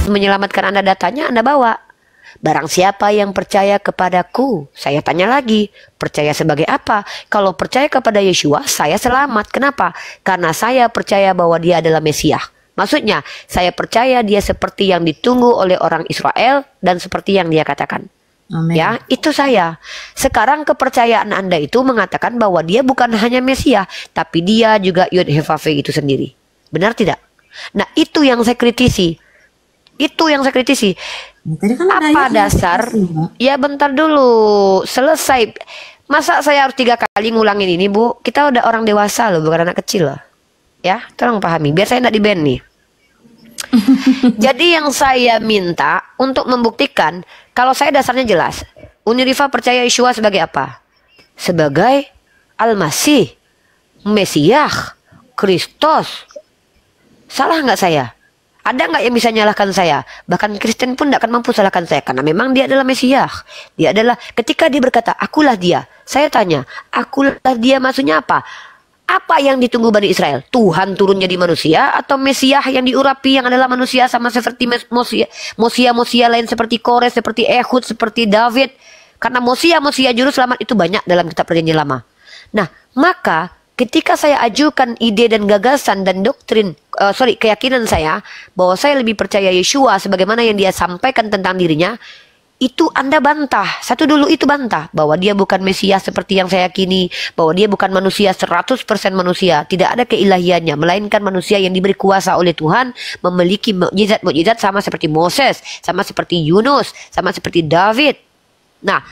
Yesus menyelamatkan Anda datanya, Anda bawa. Barang siapa yang percaya kepadaku, saya tanya lagi, percaya sebagai apa? Kalau percaya kepada Yeshua, saya selamat. Kenapa? Karena saya percaya bahwa dia adalah Mesias. Maksudnya, saya percaya dia seperti yang ditunggu oleh orang Israel dan seperti yang dia katakan. Amin. Ya, itu saya. Sekarang kepercayaan Anda itu mengatakan bahwa dia bukan hanya Mesias, tapi dia juga Yod-Heh-Vav-Heh itu sendiri. Benar tidak? Nah, itu yang saya kritisi. Itu yang saya kritisi. Tadi kan ada Apa ayatnya, dasar? Mbak. Ya bentar dulu. Selesai. Masa saya harus 3 kali ngulangin ini, Bu? Kita udah orang dewasa loh, bukan anak kecil loh. Ya, tolong pahami. Biar saya nggak di-ban nih. Jadi yang saya minta untuk membuktikan, kalau saya dasarnya jelas. Unirifa percaya Yeshua sebagai apa? Sebagai Al-Masih, Mesias, Kristus. Salah nggak saya? Ada nggak yang bisa nyalahkan saya? Bahkan Kristen pun tidak akan mampu salahkan saya. Karena memang dia adalah Mesias. Dia adalah, ketika dia berkata, akulah dia. Saya tanya, akulah dia maksudnya apa? Apa yang ditunggu Bani Israel? Tuhan turun jadi manusia? Atau Mesias yang diurapi yang adalah manusia sama seperti Mosia lain seperti Kores, seperti Ehud, seperti David? Karena Mosia juru selamat itu banyak dalam kitab Perjanjian Lama. Nah, maka ketika saya ajukan ide dan gagasan dan doktrin, keyakinan saya bahwa saya lebih percaya Yeshua sebagaimana yang dia sampaikan tentang dirinya, itu Anda bantah. Satu dulu itu bantah bahwa dia bukan Mesias seperti yang saya yakini, bahwa dia bukan manusia 100% manusia, tidak ada keilahiannya, melainkan manusia yang diberi kuasa oleh Tuhan, memiliki mukjizat-mukjizat sama seperti Moses, sama seperti Yunus, sama seperti David. Nah,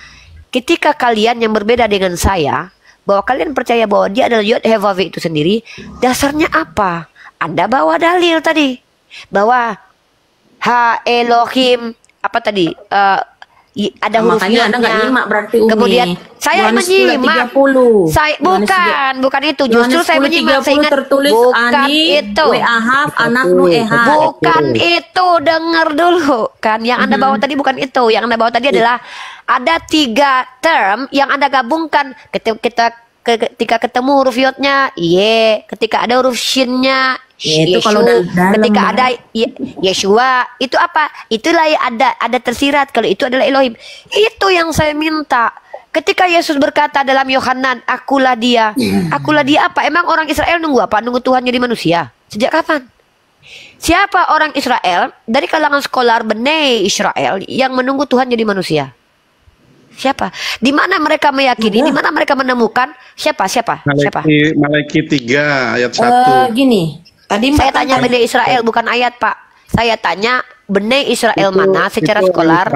ketika kalian yang berbeda dengan saya, bahwa kalian percaya bahwa dia adalah Yod-Heh-Vav-Heh itu sendiri, dasarnya apa? Anda bawa dalil tadi bahwa Ha Elohim apa tadi? Ada huruf makanya Anda nggak Yod-nya. nyimak berarti Umi. Kemudian saya Yohanes menyimak. 10:30. Saya bukan itu. Justru saya menyimak. Saya ingat tertulis bukan Ani itu. Weahab anak Nueha. Bukan itu. Dengar dulu kan. Yang Anda bawa tadi bukan itu. Yang Anda bawa tadi adalah ada 3 term yang Anda gabungkan ketika ketemu huruf Yod-nya, ketika ada huruf Shin-nya, itu kalau dalam, ketika ada Yeshua, itu apa? Itulah yang ada tersirat kalau itu adalah Elohim. Itu yang saya minta. Ketika Yesus berkata dalam Yohanan, akulah dia. Akulah dia apa? Emang orang Israel nunggu apa? Nunggu Tuhan jadi manusia? Sejak kapan? Siapa orang Israel dari kalangan skolar Bnei Israel yang menunggu Tuhan jadi manusia? Siapa? Di mana mereka meyakini? Di mana mereka menemukan? Siapa? Malaikat 3 ayat 1. Gini. Tadi Saya tanya Bnei Israel bukan ayat, Pak. Saya tanya Bnei Israel mana secara skolar?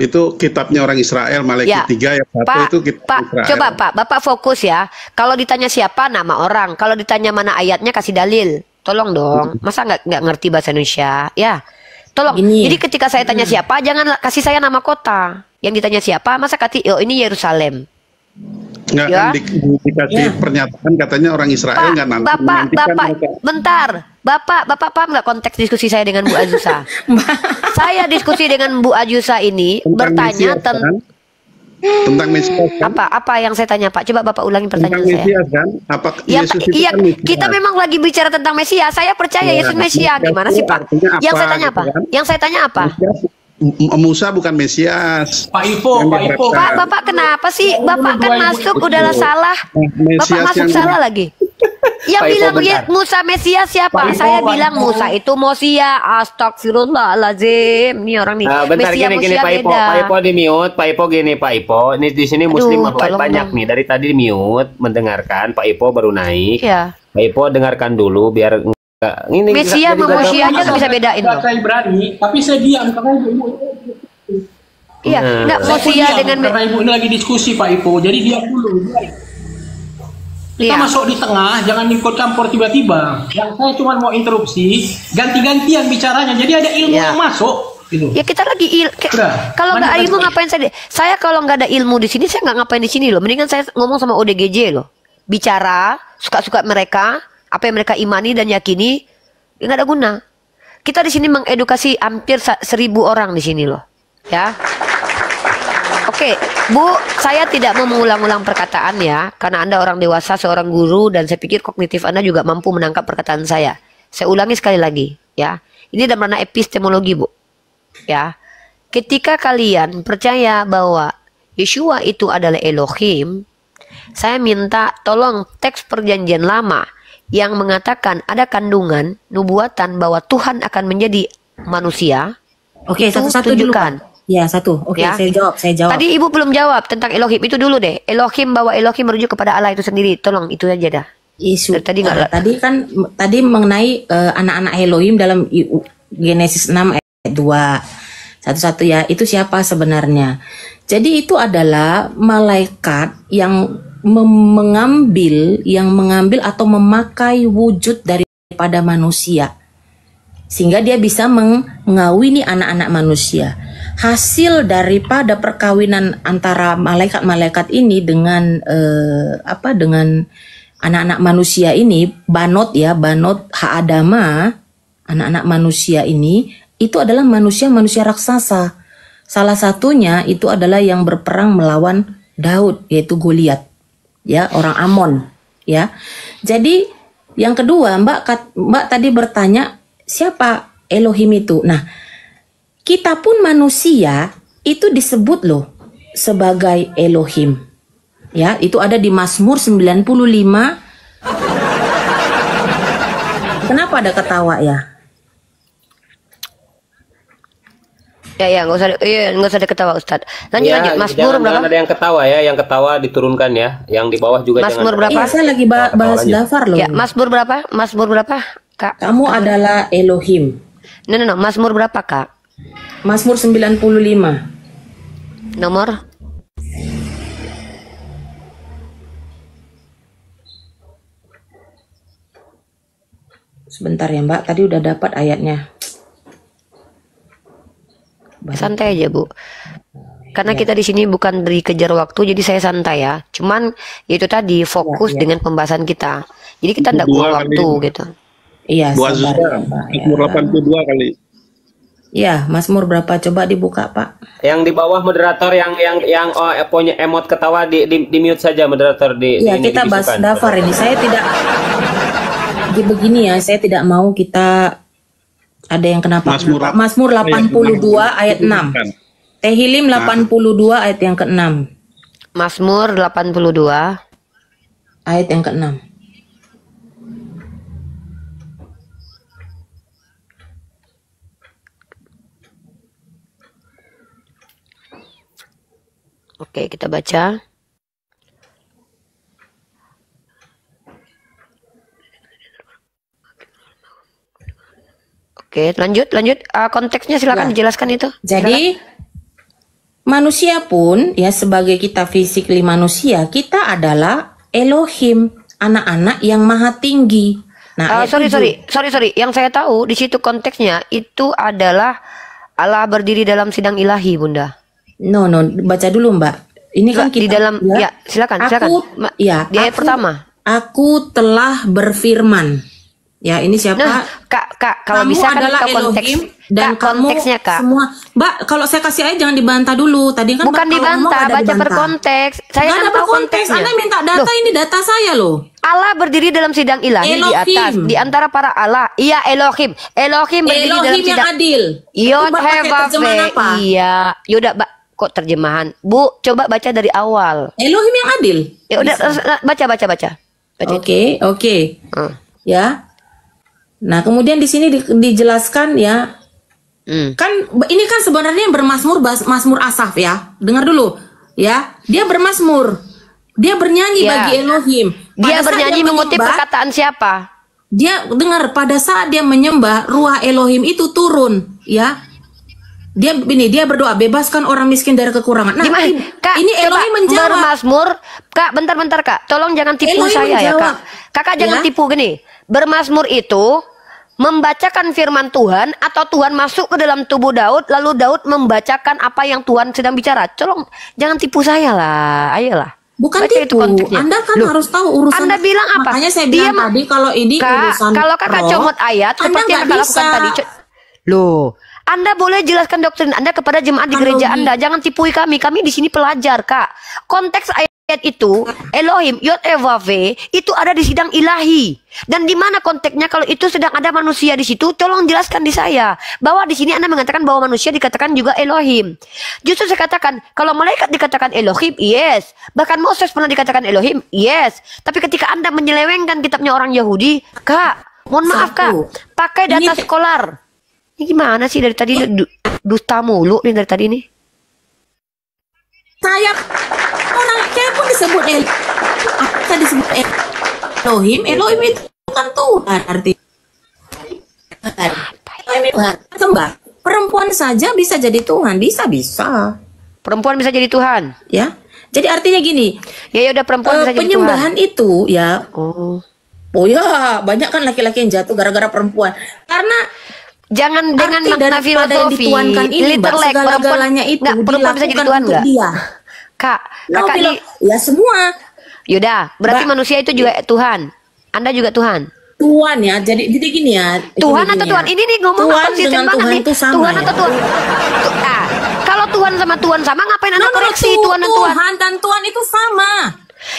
Itu kitabnya orang Israel, Malaikat 3 ayat 1 Pak, itu kitab Pak, Israel. coba Pak, Bapak fokus ya. Kalau ditanya siapa, nama orang. Kalau ditanya mana ayatnya, kasih dalil. Tolong dong. Masa nggak ngerti bahasa Indonesia? Ya, tolong. Gini. Jadi ketika saya tanya siapa, jangan kasih saya nama kota. Yang ditanya siapa, masa ini Yerusalem. Nggak Ya. kan dikasih pernyataan katanya orang Israel nggak nanti menantikan mereka. Bentar, Bapak paham nggak konteks diskusi saya dengan Bu Ajusa? Saya diskusi dengan Bu Ajusa ini bertanya tentang Mesias kan? apa yang saya tanya, Pak? Coba Bapak ulangi pertanyaan tentang saya. Mesias kan? Apa Yesus itu kan Mesias? Kita memang lagi bicara tentang Mesias. Saya percaya Yesus Mesias. Gimana sih, Pak? Yang saya tanya apa? Yang saya tanya apa? Musa bukan Mesias. Pak Ipo. Pak, Bapak kenapa sih? Bapak kan masuk udahlah salah. Bapak masuk salah lagi. Yang bilang Musa Mesias siapa? Saya bilang Musa itu Mosia. Astagfirullahaladzim. Ini orang nih. Bentar, Mesias gini Mosia Pak Ipo. beda. Pak Ipo di mute. Pak Ipo gini Pak Ipo. Ini di sini Muslim tolong banyak dong. nih. Dari tadi mute mendengarkan. Pak Ipo baru naik. Iya. Pak Ipo dengarkan dulu biar ini Mesias sama Mosia aja nggak bisa bedain loh. Saya berani, tapi saya diam karena ibu. Iya, nggak Mosia dengan karena ibu ini lagi diskusi Pak Ipo, jadi diam dulu. Kita Iya. masuk di tengah, jangan ikut campur tiba-tiba. Yang saya cuma mau interupsi, ganti-gantian bicaranya. Jadi ada ilmu Ya. yang masuk. Gitu. Ya kita lagi kalau nggak ada ilmu ngapain saya? Saya kalau nggak ada ilmu di sini saya nggak ngapain di sini loh. Mendingan saya ngomong sama ODGJ loh. Bicara suka-suka mereka, apa yang mereka imani dan yakini, nggak ada guna. Kita di sini mengedukasi hampir 1000 orang di sini loh, ya. Oke, Bu, saya tidak mau mengulang-ulang perkataan ya, karena Anda orang dewasa, seorang guru, dan saya pikir kognitif Anda juga mampu menangkap perkataan saya. Saya ulangi sekali lagi, ya. Ini dalam ranah epistemologi, Bu. ya. Ketika kalian percaya bahwa Yeshua itu adalah Elohim, saya minta tolong teks perjanjian lama yang mengatakan ada kandungan nubuatan bahwa Tuhan akan menjadi manusia. Oke, Itu satu-satu dulu, tunjukkan. Pak. Ya, satu. Oke, Ya. saya jawab. Tadi ibu belum jawab tentang Elohim, itu dulu deh. Elohim, bahwa Elohim merujuk kepada Allah itu sendiri. Tolong itu aja dah. Isu. Tadi nggak- Tadi mengenai anak-anak Elohim dalam Genesis 6 ayat 2. Satu-satu ya, itu siapa sebenarnya? Jadi itu adalah malaikat yang mengambil atau memakai wujud daripada manusia. Sehingga dia bisa mengawini anak-anak manusia. Hasil daripada perkawinan antara malaikat-malaikat ini dengan dengan anak-anak manusia ini, banot ha'adama, anak-anak manusia ini itu adalah manusia-manusia raksasa. Salah satunya itu adalah yang berperang melawan Daud, yaitu Goliat, ya, orang Amon, ya. Jadi yang kedua, Mbak tadi bertanya siapa Elohim itu. Nah, kita pun manusia itu disebut loh sebagai Elohim. Ya, itu ada di Mazmur 95. Kenapa ada ketawa ya? Ya, nggak usah diketawa Ustadz. Lanjut. Mazmur berapa? Jangan ada yang ketawa ya, yang ketawa diturunkan ya. Yang di bawah juga Mazmur jangan. berapa? Iya, saya lagi bahas daftar loh. Ya, Mazmur berapa? Mazmur berapa, Kak? Kamu adalah Elohim. No. Mazmur berapa, Kak? Mazmur 95. Nomor? Sebentar ya Mbak, tadi udah dapat ayatnya. Santai aja, Bu. Karena kita di sini bukan dikejar waktu, jadi saya santai ya. Cuman itu tadi fokus dengan pembahasan kita. Jadi kita tidak buang waktu gitu. Iya, Bu sabar Azusa, ya, Mbak. Ya. Mazmur 82 kali. Ya, Mazmur berapa? Coba dibuka, Pak. Yang di bawah moderator yang punya emot ketawa di mute saja moderator di. Iya, ini kita bahas dibisukan. daftar ini. Saya tidak begini ya, saya tidak mau kita ada yang kenapa. Mazmur 82 ayat 6. Tehillim 82 ayat yang ke-6. Mazmur 82 ayat yang ke-6. Oke, kita baca. Oke, lanjut. Konteksnya silakan dijelaskan itu. Jadi manusia pun ya, sebagai kita physically manusia, kita adalah Elohim, anak-anak yang maha tinggi. Nah, sorry. Yang saya tahu di situ konteksnya itu adalah Allah berdiri dalam sidang ilahi, Bunda. No, baca dulu Mbak. Ini kan kita di dalam ya, silakan. Di ayat pertama. Aku telah berfirman. Ya, ini siapa? Nah, Kak, kalau kamu bisa kan adalah ke konteks Elohim dan konteksnya, Kak. Semua, Mbak, kalau saya kasih ayat jangan dibantah dulu. Tadi kan bukan Mbak, dibantah, baca berkonteks. Saya nggak kan ada tahu berkonteks. konteksnya. Anda minta data, ini data saya loh. Allah berdiri dalam sidang ilahi di atas, di antara para Allah. Iya, Elohim berdiri dalam Elohim yang sidang. adil. Yod Itu pakai terjemahan apa? Iya, yaudah, kok terjemahan? Bu, coba baca dari awal. Elohim yang adil. Ya udah, baca. Oke. Ya. Nah, kemudian di sini dijelaskan ya. Kan ini kan sebenarnya yang bermazmur Mazmur Asaf ya. Dengar dulu ya. Dia bermazmur. Dia bernyanyi bagi Elohim. Dia bernyanyi mengutip perkataan siapa? Dia dengar pada saat dia menyembah, ruah Elohim itu turun, ya. Dia berdoa, bebaskan orang miskin dari kekurangan. Nah, Kak, ini Elohim menjawab. Bermazmur, Kak, bentar Kak. Tolong jangan tipu Elohim saya menjawab. ya, Kak. Kakak jangan tipu gini. Bermazmur itu membacakan firman Tuhan atau Tuhan masuk ke dalam tubuh Daud lalu Daud membacakan apa yang Tuhan sedang bicara. Tolong jangan tipu saya lah. Ayolah. Bukan baca tipu. Anda kan harus tahu urusan. Anda bilang apa? Makanya saya bilang tadi kalau ini urusan kalau Kakak comot ayat seperti yang Kakak lakukan tadi. Loh, Anda boleh jelaskan doktrin Anda kepada jemaat di gereja Anda. Jangan tipui kami. Kami di sini pelajar, Kak. Konteks ayat ayat itu Elohim Yod Vav itu ada di sidang ilahi. Dan di mana konteksnya kalau itu sedang ada manusia di situ? Tolong jelaskan di saya bahwa di sini Anda mengatakan bahwa manusia dikatakan juga Elohim. Justru saya katakan kalau malaikat dikatakan Elohim, yes. Bahkan Moses pernah dikatakan Elohim, yes. Tapi ketika Anda menyelewengkan kitabnya orang Yahudi, Kak, mohon maaf Kak, pakai data sekolah. Ini gimana sih dari tadi dusta mulu nih dari tadi nih? Saya saya pun disebut apa disebut Elohim. Elohim itu bukan Tuhan artinya. Elohim itu Tuhan. Sembah. Perempuan saja bisa jadi Tuhan, bisa. Perempuan bisa jadi Tuhan, ya. Jadi artinya gini. Ya udah perempuan bisa jadi Tuhan. Penyembahan itu ya. Oh ya, banyak kan laki-laki yang jatuh gara-gara perempuan. Karena jangan dengan makna filosofi, literlek segala-galanya itu perempuan bisa jadi Tuhan nggak? Kak, kakak nih, ya semua. Yaudah, berarti manusia itu juga Tuhan. Anda juga Tuhan. Tuhan ya, jadi gini ya. Tuhan atau Tuhan? Ini nih ngomong Tuhan konsisten dengan banget Tuhan nih. itu sama, Tuhan ya? atau Tuhan? Kalau Tuhan sama ngapain Anda koreksi Tuhan dan Tuhan? Tuhan dan Tuhan itu sama.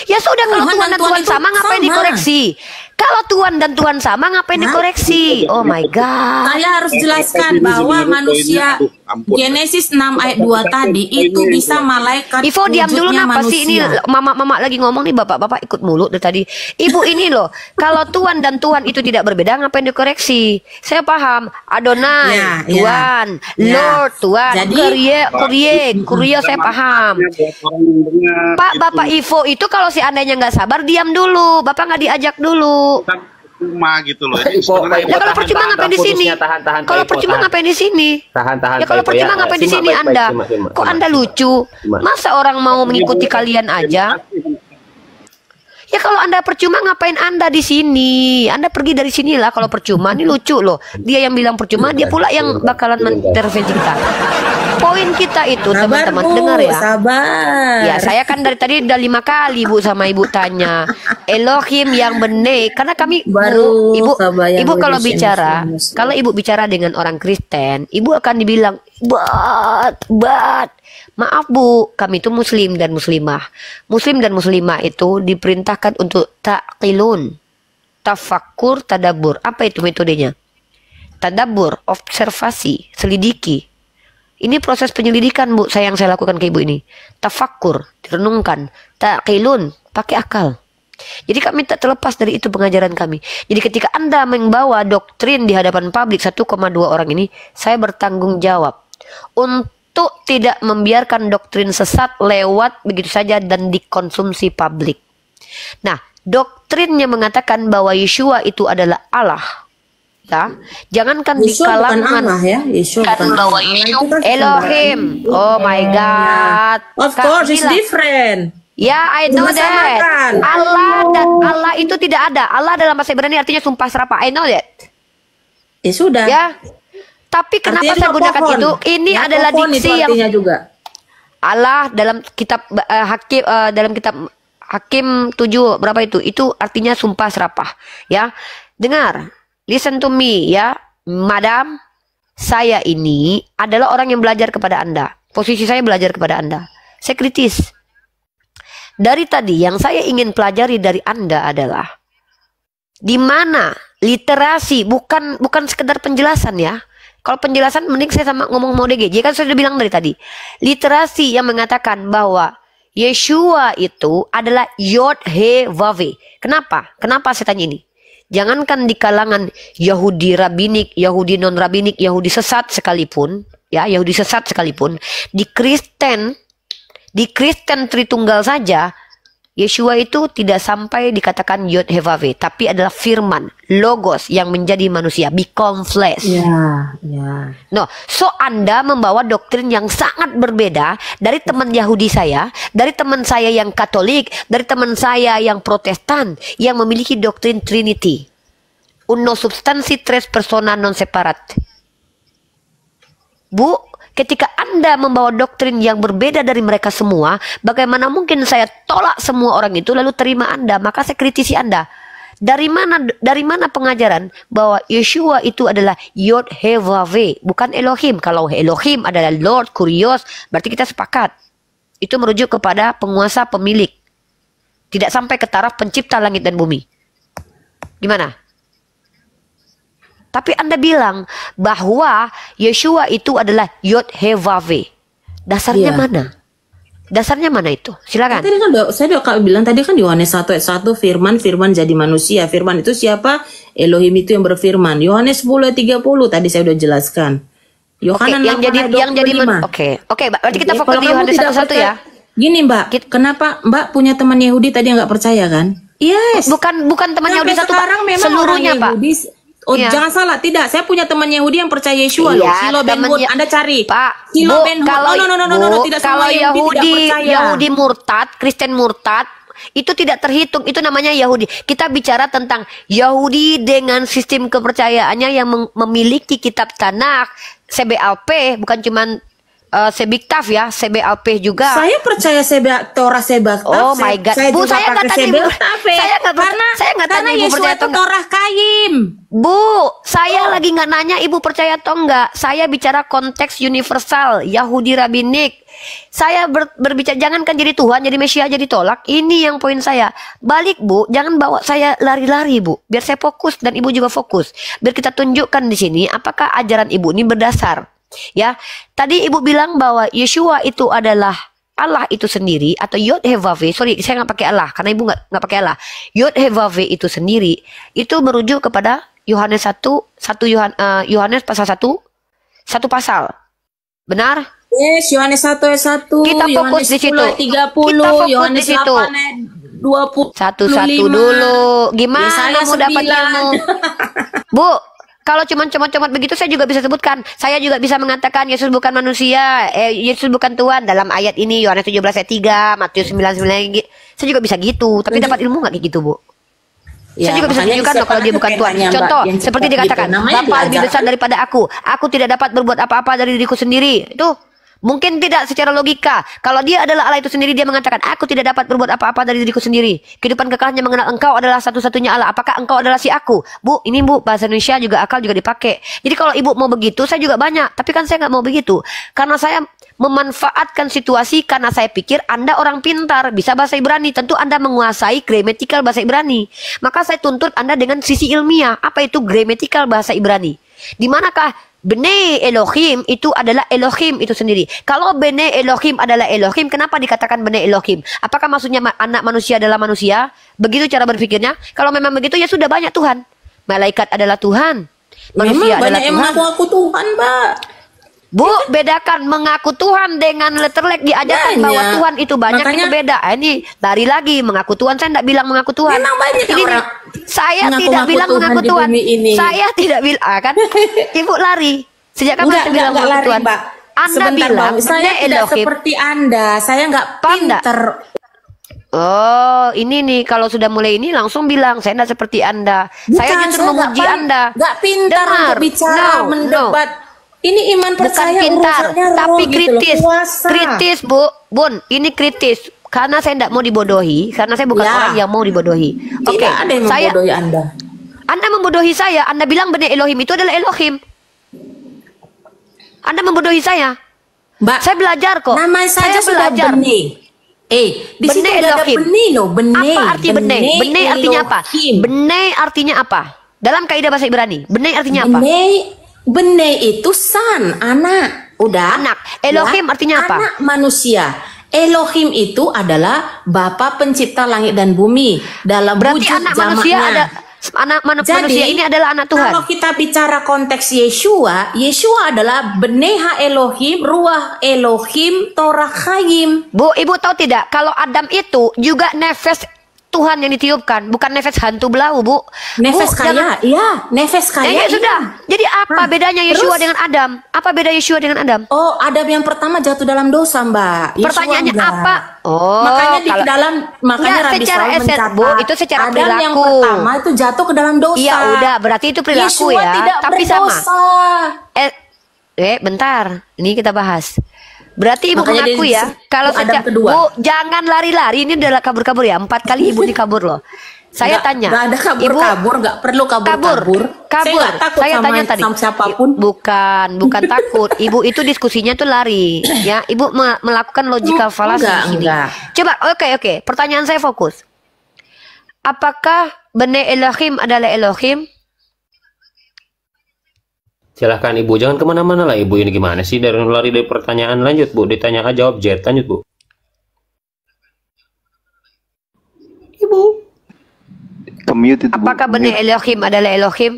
Ya sudah, kalau Tuhan dan Tuhan sama ngapain dikoreksi? Kalau Tuhan dan Tuhan sama ngapain dikoreksi? Oh my God. Saya harus jelaskan bahwa manusia Genesis 6 ayat 2 tadi itu bisa malaikat. Ivo diam dulu, napa sih ini mama lagi ngomong nih, bapak ikut mulu dari tadi. Ibu ini loh, kalau Tuhan dan Tuhan itu tidak berbeda ngapain dikoreksi? Saya paham, Adonai Tuhan, Lord Tuhan, Kurie saya paham. Pak Bapak Ivo itu kalau seandainya nggak sabar diam dulu, Bapak nggak diajak dulu. Cuma gitu loh. Ya kalau percuma ngapain di sini? Kalau percuma ngapain di sini? Ya kalau percuma ngapain di sini Anda? Kok Anda lucu? Masa orang mau mengikuti kalian aja? Ya kalau Anda percuma ngapain Anda di sini? Anda pergi dari sinilah kalau percuma. Ini lucu loh. Dia yang bilang percuma, dia pula yang bakalan mengintervensi kita. Poin kita itu teman-teman dengar ya. Sabar. Ya saya kan dari tadi udah 5 kali Bu sama Ibu tanya Elohim yang benar. Karena kami Ibu kalau bicara, kalau Ibu bicara dengan orang Kristen, Ibu akan dibilang but maaf Bu, kami itu Muslim dan Muslimah. Muslim dan Muslimah itu diperintahkan untuk ta'qilun, tafakkur, tadabur. Apa itu metodenya? Tadabur, observasi, selidiki. Ini proses penyelidikan Bu, yang saya lakukan ke Ibu ini. Tafakkur, direnungkan. Ta'qilun, pakai akal. Jadi kami tak terlepas dari itu pengajaran kami. Jadi ketika Anda membawa doktrin di hadapan publik 1,2 orang ini, saya bertanggung jawab untuk tidak membiarkan doktrin sesat lewat begitu saja dan dikonsumsi publik. Nah, doktrinnya mengatakan bahwa Yeshua itu adalah Allah. Ya, jangankan di kalangan Allah ya, Yeshua bukan bahwa Allah, Elohim. Oh my God. Of course, it's different. Ya, I know that. Allah dan Allah itu tidak ada. Allah dalam bahasa Ibrani artinya sumpah serapah. I know that. Ya sudah. Ya. Tapi kenapa saya gunakan itu? Ini adalah diksi yang juga. Allah dalam kitab dalam kitab Hakim 7 berapa itu? Itu artinya sumpah serapah. Ya. Dengar. Listen to me ya, Madam. Saya ini adalah orang yang belajar kepada Anda. Posisi saya belajar kepada Anda. Saya kritis. Dari tadi yang saya ingin pelajari dari Anda adalah di mana literasi, bukan sekedar penjelasan ya. Kalau penjelasan mending saya sama ngomong mau DGJ, kan saya sudah bilang dari tadi. Literasi yang mengatakan bahwa Yeshua itu adalah Yod He Vav. Kenapa? Kenapa saya tanya ini? Jangankan di kalangan Yahudi rabinik, Yahudi non rabinik, Yahudi sesat sekalipun, ya Yahudi sesat sekalipun, di Kristen Tritunggal saja, Yeshua itu tidak sampai dikatakan Yod He Vav, tapi adalah firman, logos yang menjadi manusia, become flesh. No, so Anda membawa doktrin yang sangat berbeda dari teman Yahudi saya, dari teman saya yang Katolik, dari teman saya yang Protestan, yang memiliki doktrin Trinity, uno substansi tres persona non separat. Bu, ketika Anda membawa doktrin yang berbeda dari mereka semua, bagaimana mungkin saya tolak semua orang itu lalu terima Anda? Maka saya kritisi Anda. Dari mana pengajaran bahwa Yeshua itu adalah Yod He Vav, bukan Elohim? Kalau Elohim adalah Lord, Kurios, berarti kita sepakat. Itu merujuk kepada penguasa pemilik. Tidak sampai ke taraf pencipta langit dan bumi. Gimana? Tapi Anda bilang bahwa Yeshua itu adalah Yod He Vav He. Dasarnya mana? Dasarnya mana itu? Silakan. Tadi kan saya udah bilang tadi kan Yohanes 1 ayat 1 firman jadi manusia. Firman itu siapa? Elohim itu yang berfirman. Yohanes 10 ayat 30 tadi saya udah jelaskan. Yohanes Oke, berarti kita fokus di Yohanes 1 ya. Gini Mbak, kenapa Mbak punya teman Yahudi tadi yang nggak percaya kan? Yes. Bukan teman Yahudi satu, Pak. Seluruhnya, Pak. Jangan salah, tidak. Saya punya teman Yahudi yang percaya Yeshua loh. Silo Ben Hur, Anda cari. Pak, Silo Ben Hur. Tidak kalau Yahudi murtad, Kristen murtad, itu tidak terhitung. Itu namanya Yahudi. Kita bicara tentang Yahudi dengan sistem kepercayaannya yang memiliki kitab Tanakh, CBLP, bukan cuman Sebiktaf ya, CBLP juga. Saya percaya Torah Sebiktaf. Oh my God, Bu, saya nggak tanya Ibu. Saya nggak tanya Ibu percaya atau enggak. Torah Kaim. Bu, saya lagi nggak nanya Ibu percaya atau enggak. Saya bicara konteks universal Yahudi rabbinik. Saya berbicara, jangankan jadi Tuhan, jadi Mesias, jadi tolak. Ini yang poin saya. Balik Bu, jangan bawa saya lari-lari Bu. Biar saya fokus dan Ibu juga fokus. Biar kita tunjukkan di sini apakah ajaran Ibu ini berdasar. Ya, tadi Ibu bilang bahwa Yeshua itu adalah Allah itu sendiri atau Yod He Vav He. Sorry, saya nggak pakai Allah karena Ibu nggak pakai Allah. Yod He Vav He itu sendiri itu merujuk kepada Yohanes 1 Yohanes pasal 1 pasal. Benar? Yes, Yohanes 1 ayat 1. Kita fokus di situ. 30, Yohanes 8 ayat 20. Satu-satu dulu. Gimana mau dapat ilmu? Bu, kalau cuma comot-comot begitu saya juga bisa sebutkan. Saya juga bisa mengatakan Yesus bukan manusia, Yesus bukan Tuhan dalam ayat ini Yohanes 17 ayat 3, Matius 9:9. Saya juga bisa gitu, tapi dapat ilmu nggak kayak gitu, Bu? Ya, saya juga bisa tunjukkan loh kalau dia bukan Tuhan. Contoh, seperti dikatakan, gitu. Bapa lebih besar daripada aku. Aku tidak dapat berbuat apa-apa dari diriku sendiri. Itu mungkin tidak secara logika. Kalau dia adalah Allah itu sendiri, dia mengatakan, aku tidak dapat berbuat apa-apa dari diriku sendiri. Kehidupan kekalnya mengenal engkau adalah satu-satunya Allah. Apakah engkau adalah si aku? Bu, ini Bu, bahasa Indonesia juga akal juga dipakai. Jadi kalau Ibu mau begitu, saya juga banyak. Tapi kan saya nggak mau begitu. Karena saya memanfaatkan situasi karena saya pikir Anda orang pintar, bisa bahasa Ibrani. Tentu Anda menguasai gramatikal bahasa Ibrani. Maka saya tuntut Anda dengan sisi ilmiah. Apa itu gramatikal bahasa Ibrani? Di manakah Bene Elohim itu adalah Elohim itu sendiri. Kalau Bene Elohim adalah Elohim, kenapa dikatakan Bene Elohim? Apakah maksudnya anak manusia adalah manusia? Begitu cara berpikirnya? Kalau memang begitu ya sudah banyak Tuhan. Malaikat adalah Tuhan. Manusia adalah Tuhan. Memang banyak Tuhan, Mbak. Bu, bedakan mengaku Tuhan dengan letterlek diajarkan bahwa Tuhan itu banyak. Makanya, itu beda. Ini lari lagi mengaku Tuhan. Saya tidak bilang mengaku Tuhan. Memang banyak ini orang. Saya tidak bilang mengaku Tuhan. Saya tidak bilang kan. Ibu lari. Sejak kapan saya bilang mengaku Tuhan? Mbak. Anda bilang saya tidak seperti Anda. Saya nggak pinter. Oh, ini nih kalau sudah mulai ini langsung bilang saya tidak seperti Anda. Saya justru memuji Anda. Nggak pintar untuk bicara, mendebat. Ini iman percaya bukan pintar, tapi kritis. Gitu kritis, Bun. Ini kritis. Karena saya tidak mau dibodohi. Karena saya bukan orang yang mau dibodohi. Oke, ada yang membodohi Anda. Anda membodohi saya. Anda bilang Bene Elohim itu adalah Elohim. Anda membodohi saya. Mbak, saya belajar kok. Nama saya sudah belajar. Bene. Di situ ada Bene loh. Bene. Apa arti Bene? Bene artinya apa? Bene artinya apa? Dalam kaidah bahasa Ibrani, Bene artinya apa? Bene itu son, anak. Udah. Anak. Elohim artinya apa? Anak manusia. Elohim itu adalah Bapa pencipta langit dan bumi. Dalam berarti wujud anak jamaknya. Manusia ini adalah anak Tuhan. Kalau kita bicara konteks Yeshua, Yeshua adalah Beneha Elohim, Ruah Elohim, Torah Chaim. Bu, Ibu tahu tidak? Kalau Adam itu juga nefes Tuhan yang ditiupkan, bukan nefes hantu belau, Bu. Nefes kaya, iya, nefes kaya. Ya sudah. Jadi apa bedanya Yeshua dengan Adam? Apa beda Yeshua dengan Adam? Oh, Adam yang pertama jatuh dalam dosa, Mbak. Pertanyaannya apa? Oh, makanya di dalam Rabi Saul mencatat, Bu, itu secara Adam perilaku. yang pertama itu jatuh ke dalam dosa. Iya, udah, berarti itu perilaku Yeshua ya. tidak Tapi berdosa. sama. Bentar. Ini kita bahas. Berarti Ibu mengaku ya, kalau Bu, jangan lari-lari, ini adalah kabur-kabur ya. 4 kali Ibu dikabur loh. Saya tanya. Nggak ada kabur-kabur, nggak perlu kabur-kabur. Kabur. Saya takut saya tanya tadi. Sama siapapun. Bukan takut. Ibu itu diskusinya tuh lari, ya. Ibu melakukan logical fallacy di sini. Coba, oke. Pertanyaan saya fokus. apakah Bani Elohim adalah Elohim? Silahkan Ibu, jangan kemana-mana lah Ibu, ini gimana sih dari lari dari pertanyaan, lanjut Bu, ditanya aja jawab Jet, lanjut Bu. Ibu. Ke-mute itu, Bu. Apakah Bani Elohim adalah Elohim?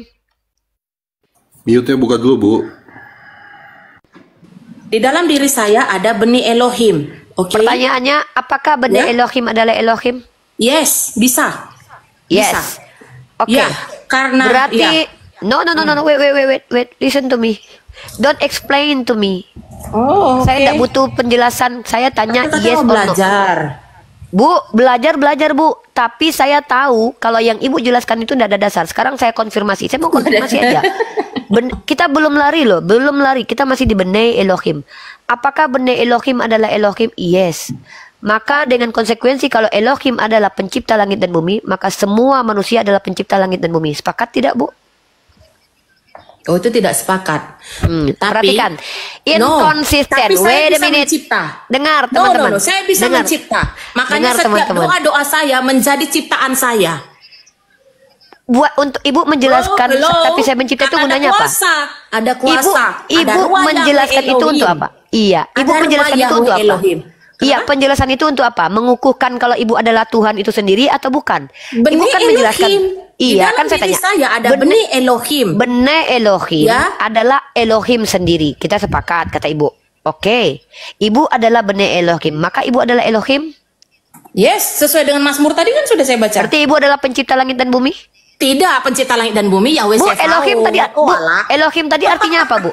Mute-nya buka dulu, Bu. Di dalam diri saya ada benih Elohim. Oke. Pertanyaannya, apakah Bani Ya. Elohim adalah Elohim? Yes, bisa. Yes. Bisa. Oke. Ya, karena Berarti ya. no, wait. Listen to me. Don't explain to me. Oh, oke. Saya tidak butuh penjelasan. Saya tanya Kita yes mau or no. belajar. Bu, belajar Bu. Tapi saya tahu kalau yang Ibu jelaskan itu tidak ada dasar. Sekarang saya konfirmasi. Saya mau konfirmasi aja. Kita belum lari loh, belum lari. Kita masih di Bani Elohim. Apakah Bani Elohim adalah Elohim? Yes. Maka dengan konsekuensi kalau Elohim adalah pencipta langit dan bumi, maka semua manusia adalah pencipta langit dan bumi. Sepakat tidak, Bu? Oh, itu tidak sepakat. Perhatikan. tapi Inconsistent. saya Wait a bisa minute. mencipta. Dengar, No, teman-teman. saya bisa Dengar. mencipta. Makanya Dengar, setiap teman-teman. doa-doa saya menjadi ciptaan saya. Buat untuk Ibu menjelaskan, Hello. tapi saya mencipta itu Ada gunanya apa? kuasa, ada kuasa. Ibu ada ruang menjelaskan Yahweh itu untuk Elohim. apa? Iya, Ibu Ada menjelaskan ruang itu untuk Yahweh apa? Elohim. Iya, penjelasan itu untuk apa? Mengukuhkan kalau Ibu adalah Tuhan itu sendiri atau bukan? Ibu Benih kan menjelaskan. Elohim. Di Iya, dalam kan saya diri tanya. saya ada benih Elohim. Benih Elohim Ya. adalah Elohim sendiri. Kita sepakat, kata Ibu. Oke. Ibu adalah benih Elohim. Maka Ibu adalah Elohim? Yes, sesuai dengan Mazmur tadi kan sudah saya baca. Berarti Ibu adalah pencipta langit dan bumi? Tidak, pencipta langit dan bumi Yahweh Bu, Sefaot. Elohim tadi, Bu, Walah. Elohim tadi artinya apa, Bu?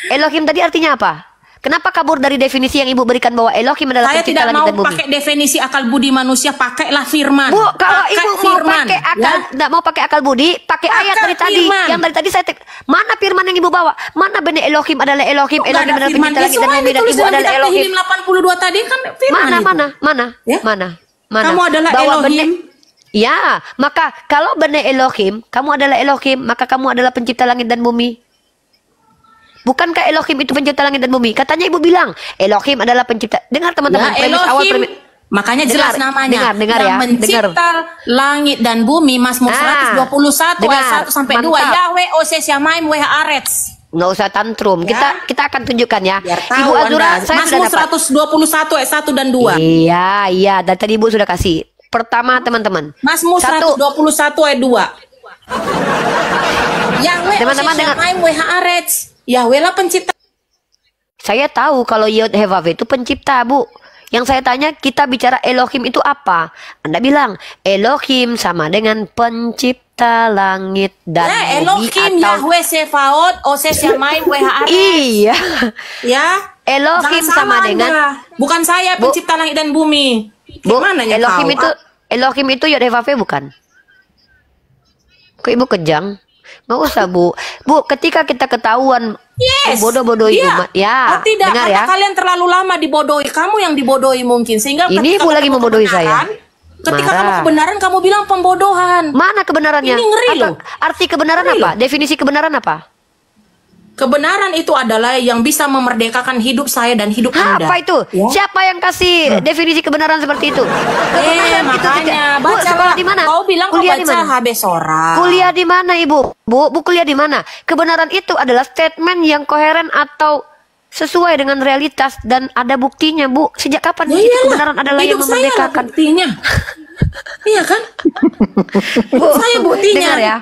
Elohim tadi artinya apa? Kenapa kabur dari definisi yang Ibu berikan bahwa Elohim adalah Saya pencipta tidak langit mau dan bumi? pakai definisi akal budi manusia, pakailah firman. Bu, kalau Pakai Ibu mau firman, pakai akal, ya. tidak mau pakai akal budi, pakai Pakai ayat dari tadi. firman. Yang dari tadi saya mana firman yang Ibu bawa? Mana benih Elohim adalah Elohim, Kok nggak Elohim ada adalah firman? pencipta Ya, langit dan semua yang bumi dan ditulis Ibu dalam adalah kitab Elohim. Tehillim 82 tadi kan firman Mana, itu. mana? Ya? Mana? Kamu adalah Bahwa Elohim. benih- Ya, maka kalau benih Elohim, kamu adalah Elohim, maka kamu adalah pencipta langit dan bumi. Bukankah Elohim itu pencipta langit dan bumi? Katanya Ibu bilang, Elohim adalah pencipta. Dengar teman-teman, Ya, premis awal Elohim. Makanya jelas Dengar, namanya. dengar yang ya, mencipta langit dan bumi, Mazmur 121 dengar, ayat 1 sampai 2. mantap. Yahweh Oses Yamaim Weh Arets. Nggak usah tantrum. Ya. Kita akan tunjukkan ya. Biar Ibu tahu Azura, Anda. saya sudah Mazmur dapat. 121 ayat 1 dan 2. Iya. Dan tadi Ibu sudah kasih. Pertama teman-teman. Mazmur 121 ayat 2. Yahweh Teman-teman Oses dengar. Yamaim Weh Arets. Yahweh lah pencipta. Saya tahu kalau Yod Hevav itu pencipta, Bu. Yang saya tanya, kita bicara Elohim itu apa? Anda bilang, Elohim sama dengan pencipta langit dan bumi Elohim atau... Yahweh Sefaot Oses Yamaim Weh Arets. Iya. Ya. Elohim Jangan sama salah dengan... Anda. Bukan saya Bu. pencipta langit dan bumi. Bu, Gimana ya Elohim kau? itu... Elohim itu Yod Hevav bukan? Kok Ibu kejang? Nggak usah, Bu. Bu, ketika kita ketahuan Yes. bodoh-bodohi Iya. umat. Ya, Oh tidak, dengar karena ya. kalian terlalu lama dibodohi. Kamu yang dibodohi mungkin. Sehingga Ini ketika Ibu lagi ketemu membodohi kebenaran, saya. Ketika Marah. kamu kebenaran, kamu bilang pembodohan. Mana kebenarannya? Ini ngeri loh. Arti kebenaran Ngeri apa? loh. Definisi kebenaran apa? Kebenaran itu adalah yang bisa memerdekakan hidup saya dan hidup Anda. Apa itu? Ya? Siapa yang kasih definisi kebenaran seperti itu? Kebenaran itu Makanya tidak. Bu, baca sekolah di mana? Kau bilang kau Kuliah di baca mana? Habesora. Kuliah di mana, Ibu? Bu kuliah di mana? Kebenaran itu adalah statement yang koheren atau sesuai dengan realitas dan ada buktinya, Bu. Sejak kapan Ya itu iyalah, kebenaran adalah yang hidup saya lah memerdekakan? buktinya. Iya kan? Bu, Saya buktinya. dengar ya.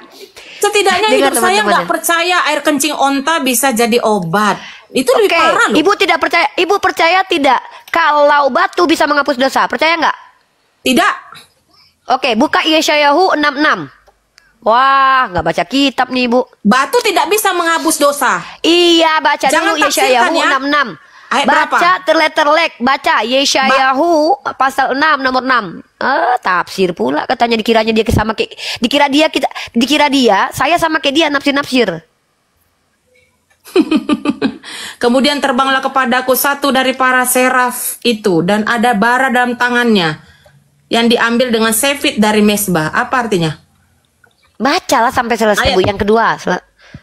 Setidaknya Dengar, hidup saya teman-teman nggak ya. percaya air kencing onta bisa jadi obat. Itu lebih Oke, parah loh. Ibu tidak percaya. Ibu percaya tidak kalau batu bisa menghapus dosa? Percaya nggak? Tidak. Oke, buka Yeshayahu 66. Wah, nggak baca kitab nih, Bu. Batu tidak bisa menghapus dosa. Iya, baca Jangan dulu tafsirkan Yeshayahu ya. 66. Ayat berapa? Baca terleterlek, baca Yeshayahu pasal 6 nomor 6. Tafsir pula katanya, dikiranya dia sama kayak dikira dia saya sama kayak dia nafsir-nafsir. Kemudian terbanglah kepadaku satu dari para seraf itu dan ada bara dalam tangannya yang diambil dengan sefit dari mesbah. Apa artinya? Bacalah sampai selesai, Ayat. Bu. Yang kedua,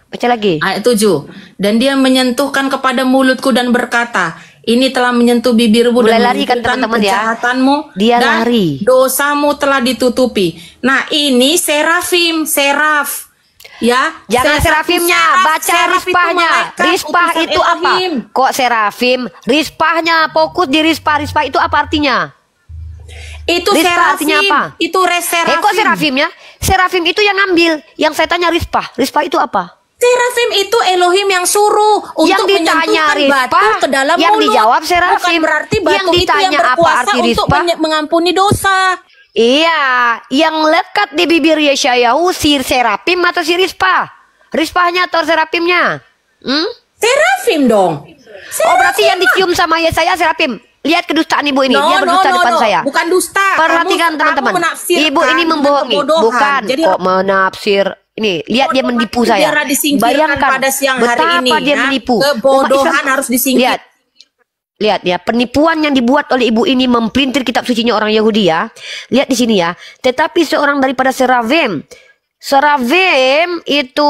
baca lagi. Ayat 7. Dan dia menyentuhkan kepada mulutku dan berkata, Ini telah menyentuh bibirmu Mulai dan lari kan menunjukkan teman-teman ya. kejahatanmu Dia dan lari. dosamu telah ditutupi. Nah, ini serafim, seraf. Ya, Jangan serafimnya, baca seraf itu rispahnya. malaikat, Rispah utusan itu apa? Elohim. Kok serafim? Rispahnya, fokus di rispah. Rispah itu apa artinya? Itu Rispah serafim. artinya apa? Itu serafim. Kok serafimnya? Serafim itu yang ngambil. Yang saya tanya rispah. Rispah itu apa? Serafim itu Elohim yang suruh Yang untuk ditanya menyentuhkan rispah, batu ke dalam yang mulut. dijawab serafim. Bukan berarti batu Yang itu yang ditanya apa berkuasa arti untuk rispah? mengampuni dosa. Iya, yang lekat di bibir Yeshayahu si serafim atau si rispah? Rispahnya atau serafimnya? Serafim dong. Oh, berarti yang dicium sama Yesaya serafim. Lihat kedustaan ibu ini, dia berdusta depan saya. Bukan dusta. Perhatikan teman-teman. Ibu ini membohongi, bukan Jadi kok menafsir. Ini, lihat dia menipu saya. Bayangkan pada siang hari betapa ini, dia ya. menipu. Kebodohan Umat Islam- harus disingkirkan. Lihat ya, penipuan yang dibuat oleh ibu ini memprintir kitab sucinya orang Yahudi ya. Lihat di sini ya. Tetapi seorang daripada serafim itu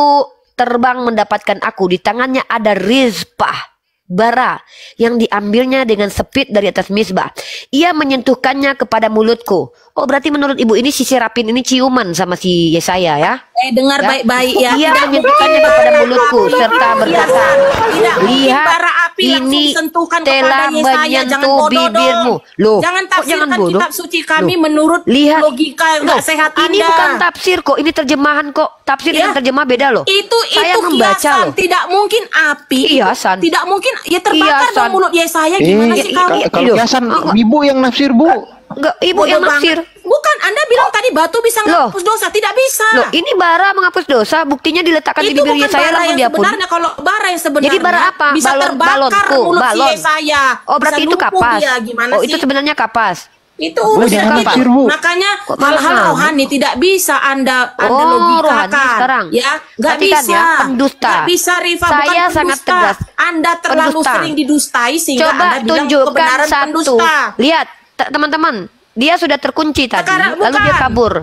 terbang mendapatkan aku. Di tangannya ada rizpah, bara yang diambilnya dengan sepit dari atas misbah. Ia menyentuhkannya kepada mulutku. Oh, berarti menurut ibu ini si serafim ini ciuman sama si Yesaya ya. Dengar baik-baik ya. Ia Tidak menyentuhkannya mungkin kepada mulutku serta berkata, Tidak mungkin lihat bara api langsung ini disentuhkan telah kepada Yesaya. Jangan menyentuh bodoh bibirmu. dong. Loh, Jangan kok jangan tafsirkan bodoh? kitab suci kami Loh, menurut lihat. logika yang Loh, nggak sehat ini Anda. bukan tafsir kok, ini terjemahan kok. Tafsir Ya. dengan terjemah beda loh. Saya membaca kiasan. loh. Tidak mungkin api. Kiasan. Tidak mungkin ya terbakar Kiasan. dong mulut Yesaya. Gimana sih kamu? Kalau Loh. kiasan ibu yang nafsir, Bu. Enggak, ibu yang Bodoh nafsir. banget. Bukan, Anda bilang tadi batu bisa Loh. menghapus dosa. Tidak bisa. Loh, ini bara menghapus dosa, buktinya diletakkan di Itu bibir bukan Yesaya bara langsung yang dihapus. sebenarnya. Kalau bara yang sebenarnya Jadi bara apa? bisa terbakar balonku, mulut balon. si Yesaya. Oh, berarti Bisa itu lumpuh kapas. dia. Gimana Oh, sih? itu sebenarnya kapas. Itu Bu, urusan jangan kita. tafsir, Bu. Makanya Kok malah hal-hal ngawur? rohani tidak bisa Anda Oh, rohani logikakan. sekarang. Ya, nggak Perhatikan bisa. ya, pendusta. Nggak bisa, Rifa. Saya Bukan sangat pendusta. tegas. Anda terlalu Pendusta. sering didustai sehingga Coba Anda bilang tunjukkan kebenaran satu. pendusta. Lihat, teman-teman, dia sudah terkunci tadi, Sekarang, lalu dia bukan. kabur.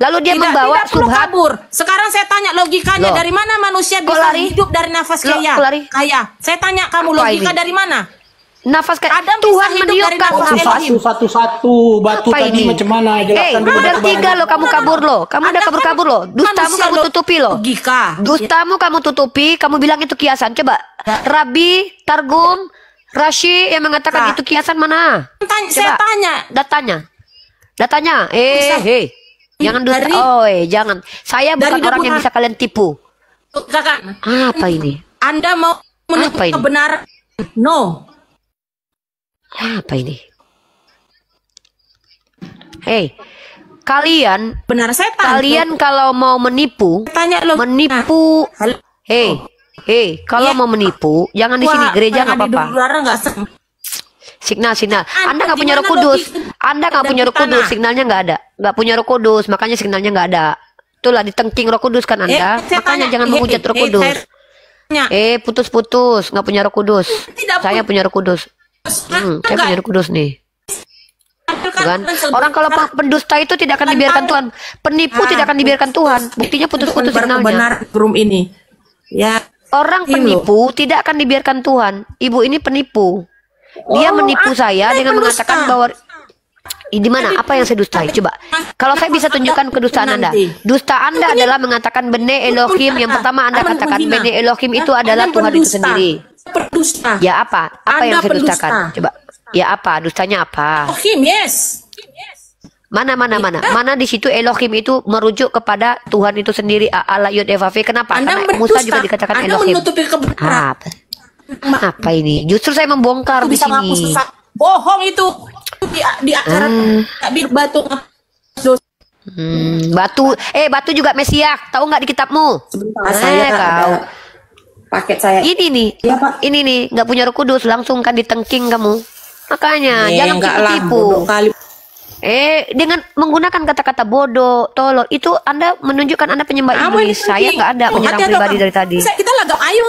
Lalu dia membawa tidak perlu subhat. kabur. Sekarang saya tanya logikanya, Loh. dari mana manusia Kok bisa lari? hidup dari nafas Loh, kaya? kok lari? Kaya. Saya tanya kamu, Apa logika ini? dari mana? Nafas kayak Adam bisa Tuhan hidup dari meniupkan. nafas Elohim. Satu-satu batu Apa tadi ini? macam mana? Jelaskan dulu udah batu tiga bara. loh kamu kabur loh. Kamu udah Anda kan kabur-kabur loh. Dustamu manusia kamu tutupi loh. Logika. Dustamu kamu tutupi, kamu bilang itu kiasan. Coba Rabi, Targum, Rashi yang mengatakan Nah. itu kiasan mana? Saya tanya. Datanya. Hei. Jangan dusta. Dari- Oh, jangan. Saya bukan Dari orang yang debuhan. bisa kalian tipu. Kakak, Apa ini? Anda mau menutup Apa ini? kebenaran? No. Apa ini? Hei, kalian Benar setan. kalau mau menipu, tanya lo. menipu. Halo. Hei, kalau Ya. mau menipu, jangan di sini gereja nggak apa-apa. Signal. Anda nggak punya Roh gimana Kudus. logika? Anda nggak Ada punya Roh di Kudus. tanah. Signalnya nggak ada. Nggak punya Roh Kudus, makanya signalnya nggak ada. Itulah ditengking Roh Kudus kan Anda. saya Makanya tanya. jangan menghujat Roh Kudus. Putus-putus, nggak punya Roh Kudus. Tidak Saya punya Roh Kudus. Saya punya Roh Kudus nih. Kan? Orang kalau pendusta itu tidak akan dibiarkan Tuhan. Penipu tidak akan dibiarkan Tuhan. Buktinya putus-putus signalnya. Benar room ini. Ya. Orang Ini loh. penipu tidak akan dibiarkan Tuhan. Ibu ini penipu. Dia menipu saya dengan pendusta. mengatakan bahwa di mana? Apa yang saya dustai? Coba. Kalau saya bisa tunjukkan kedustaan Anda. Dusta Anda adalah mengatakan Bene Elohim. Yang pertama Anda katakan Bene Elohim itu adalah Anda Tuhan itu pendusta. sendiri. Pendusta. Ya apa? Apa yang Anda saya dustakan? pendusta. Coba. Ya apa? Dustanya apa? Elohim, yes. Mana? Mana di situ Elohim itu merujuk kepada Tuhan itu sendiri Allah Yud Eva V. Kenapa? Anda Karena Musa berdusta. juga dikatakan Anda Elohim. menutupi kebenaran. Apa ini? Justru saya membongkar di Bisa menghapus sini. dosa. Bohong itu. Di acara batu Batu juga Mesiak. Tahu nggak di kitabmu? sebentar saya kau. ada paket saya. Ini nih, Iya, Pak. ini nih, nggak punya Roh Kudus, langsung kan ditengking kamu. Makanya jangan enggak lah, tipu-tipu. bodoh kali. Dengan menggunakan kata-kata bodoh, tolol, itu Anda menunjukkan Anda penyembah Kamu iblis. ini Saya pergi. nggak ada Oh, menyerang hati-hati, pribadi Pak. dari tadi. Kita lagam, ayo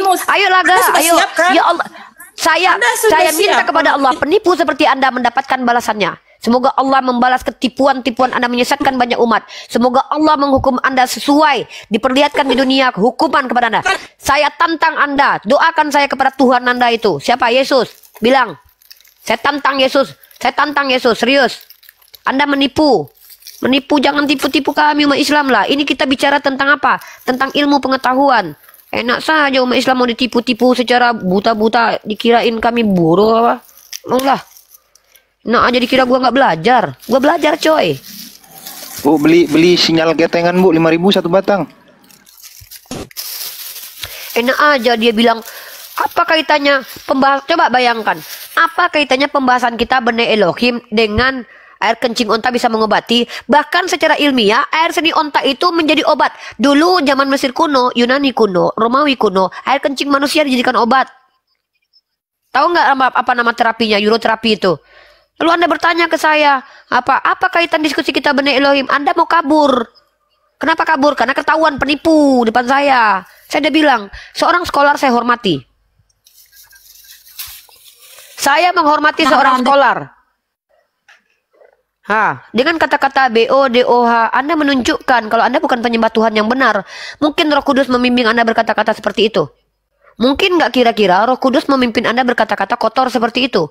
mau. Ayo laga, Anda sudah ayo. siap, kan? Ya Allah, saya Anda sudah minta siap. kepada Allah, penipu seperti Anda mendapatkan balasannya. Semoga Allah membalas ketipuan-tipuan Anda menyesatkan banyak umat. Semoga Allah menghukum Anda sesuai diperlihatkan di dunia hukuman kepada Anda. Saya tantang Anda, doakan saya kepada Tuhan Anda itu. Siapa? Yesus. Bilang, saya tantang Yesus, serius. Anda menipu. Jangan tipu-tipu kami umat Islam lah. Ini kita bicara tentang apa? Tentang ilmu pengetahuan. Enak saja umat Islam mau ditipu-tipu secara buta-buta, dikirain kami bodoh apa? Enggak. Nah aja dikira gua nggak belajar. Gua belajar coy. Bu, beli sinyal ketengan Bu, 5.000 satu batang. Enak aja dia bilang, apa kaitannya coba bayangkan, apa kaitannya pembahasan kita Bene Elohim dengan air kencing onta bisa mengobati? Bahkan secara ilmiah, air seni onta itu menjadi obat. Dulu zaman Mesir kuno, Yunani kuno, Romawi kuno, air kencing manusia dijadikan obat. Tahu nggak apa nama terapinya, uroterapi itu? Lalu Anda bertanya ke saya, apa kaitan diskusi kita Bene Elohim? Anda mau kabur. Kenapa kabur? Karena ketahuan penipu depan saya. Saya udah bilang, seorang skolar saya hormati. Saya menghormati seorang skolar. Dengan kata-kata BODOH, Anda menunjukkan kalau Anda bukan penyembah Tuhan yang benar. Mungkin Roh Kudus membimbing Anda berkata-kata seperti itu. Mungkin nggak kira-kira Roh Kudus memimpin Anda berkata-kata kotor seperti itu.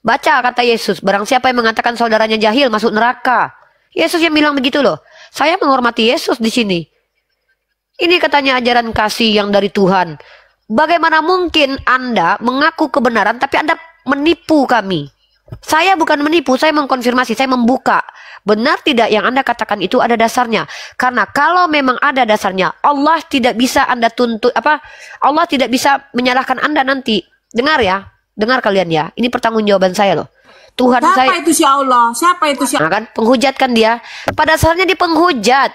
Baca kata Yesus, barang siapa yang mengatakan saudaranya jahil masuk neraka. Yesus yang bilang begitu loh. Saya menghormati Yesus di sini. Ini katanya ajaran kasih yang dari Tuhan. Bagaimana mungkin Anda mengaku kebenaran tapi Anda menipu kami? Saya bukan menipu, saya mengkonfirmasi, saya membuka. Benar tidak yang Anda katakan itu ada dasarnya? Karena kalau memang ada dasarnya, Allah tidak bisa Anda tuntut Allah tidak bisa menyalahkan Anda nanti. Dengar ya, dengar kalian ya. Ini pertanggungjawaban saya loh. Tuhan Siapa saya. itu si Allah? Siapa itu si Allah? Nah kan, penghujat kan dia. Pada dasarnya dia penghujat.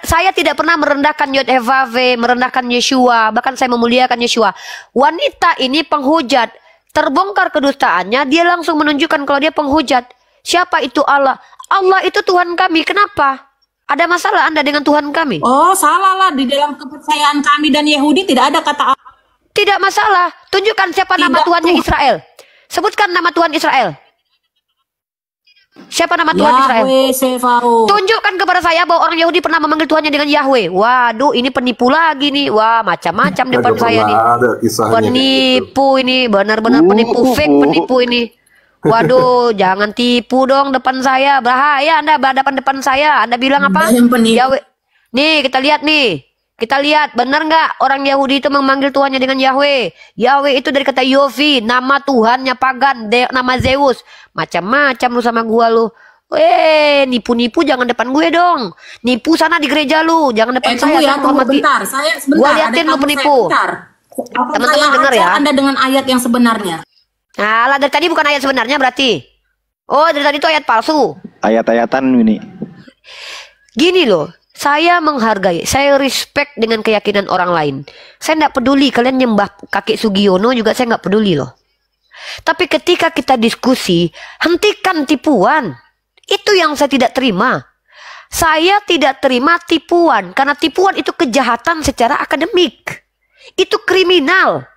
Saya tidak pernah merendahkan Yod-Heh-Vav-Veh, merendahkan Yeshua, bahkan saya memuliakan Yeshua. Wanita ini penghujat. Terbongkar kedustaannya, dia langsung menunjukkan kalau dia penghujat. Siapa itu Allah? Allah itu Tuhan kami. Kenapa? Ada masalah Anda dengan Tuhan kami? Oh, salah lah. Di dalam kepercayaan kami dan Yahudi tidak ada kata Allah. Tidak masalah. Tunjukkan siapa nama Tuhannya Israel. Sebutkan nama Tuhan Israel. Siapa nama Tuhan Israel? Yahweh Sefaot. Tunjukkan kepada saya bahwa orang Yahudi pernah memanggil Tuhannya dengan Yahweh. Waduh, ini penipu lagi nih. Wah, macam-macam depan saya nih. Penipu ini, benar-benar penipu, fake penipu ini. Waduh, jangan tipu dong depan saya. Bahaya Anda berhadapan depan saya. Anda bilang apa? Yahweh. Nih, kita lihat nih. Kita lihat, benar nggak orang Yahudi itu memanggil Tuhannya dengan Yahweh? Yahweh itu dari kata Yofi, nama Tuhannya pagan, nama Zeus. Macam-macam lu sama gua lu. Nipu-nipu jangan depan gue dong. Nipu sana di gereja lu, jangan depan saya. Ya, tunggu bentar. Saya sebentar. Gua liatin lu penipu. Teman-teman dengar ya. Anda dengan ayat yang sebenarnya. Nah, dari tadi bukan ayat sebenarnya berarti. Oh, dari tadi itu ayat palsu. Ayat-ayatan ini. Gini loh. Saya menghargai, saya respect dengan keyakinan orang lain. Saya tidak peduli kalian nyembah kakek Sugiono juga saya nggak peduli loh. Tapi ketika kita diskusi, hentikan tipuan. Itu yang saya tidak terima. Saya tidak terima tipuan karena tipuan itu kejahatan secara akademik. Itu kriminal.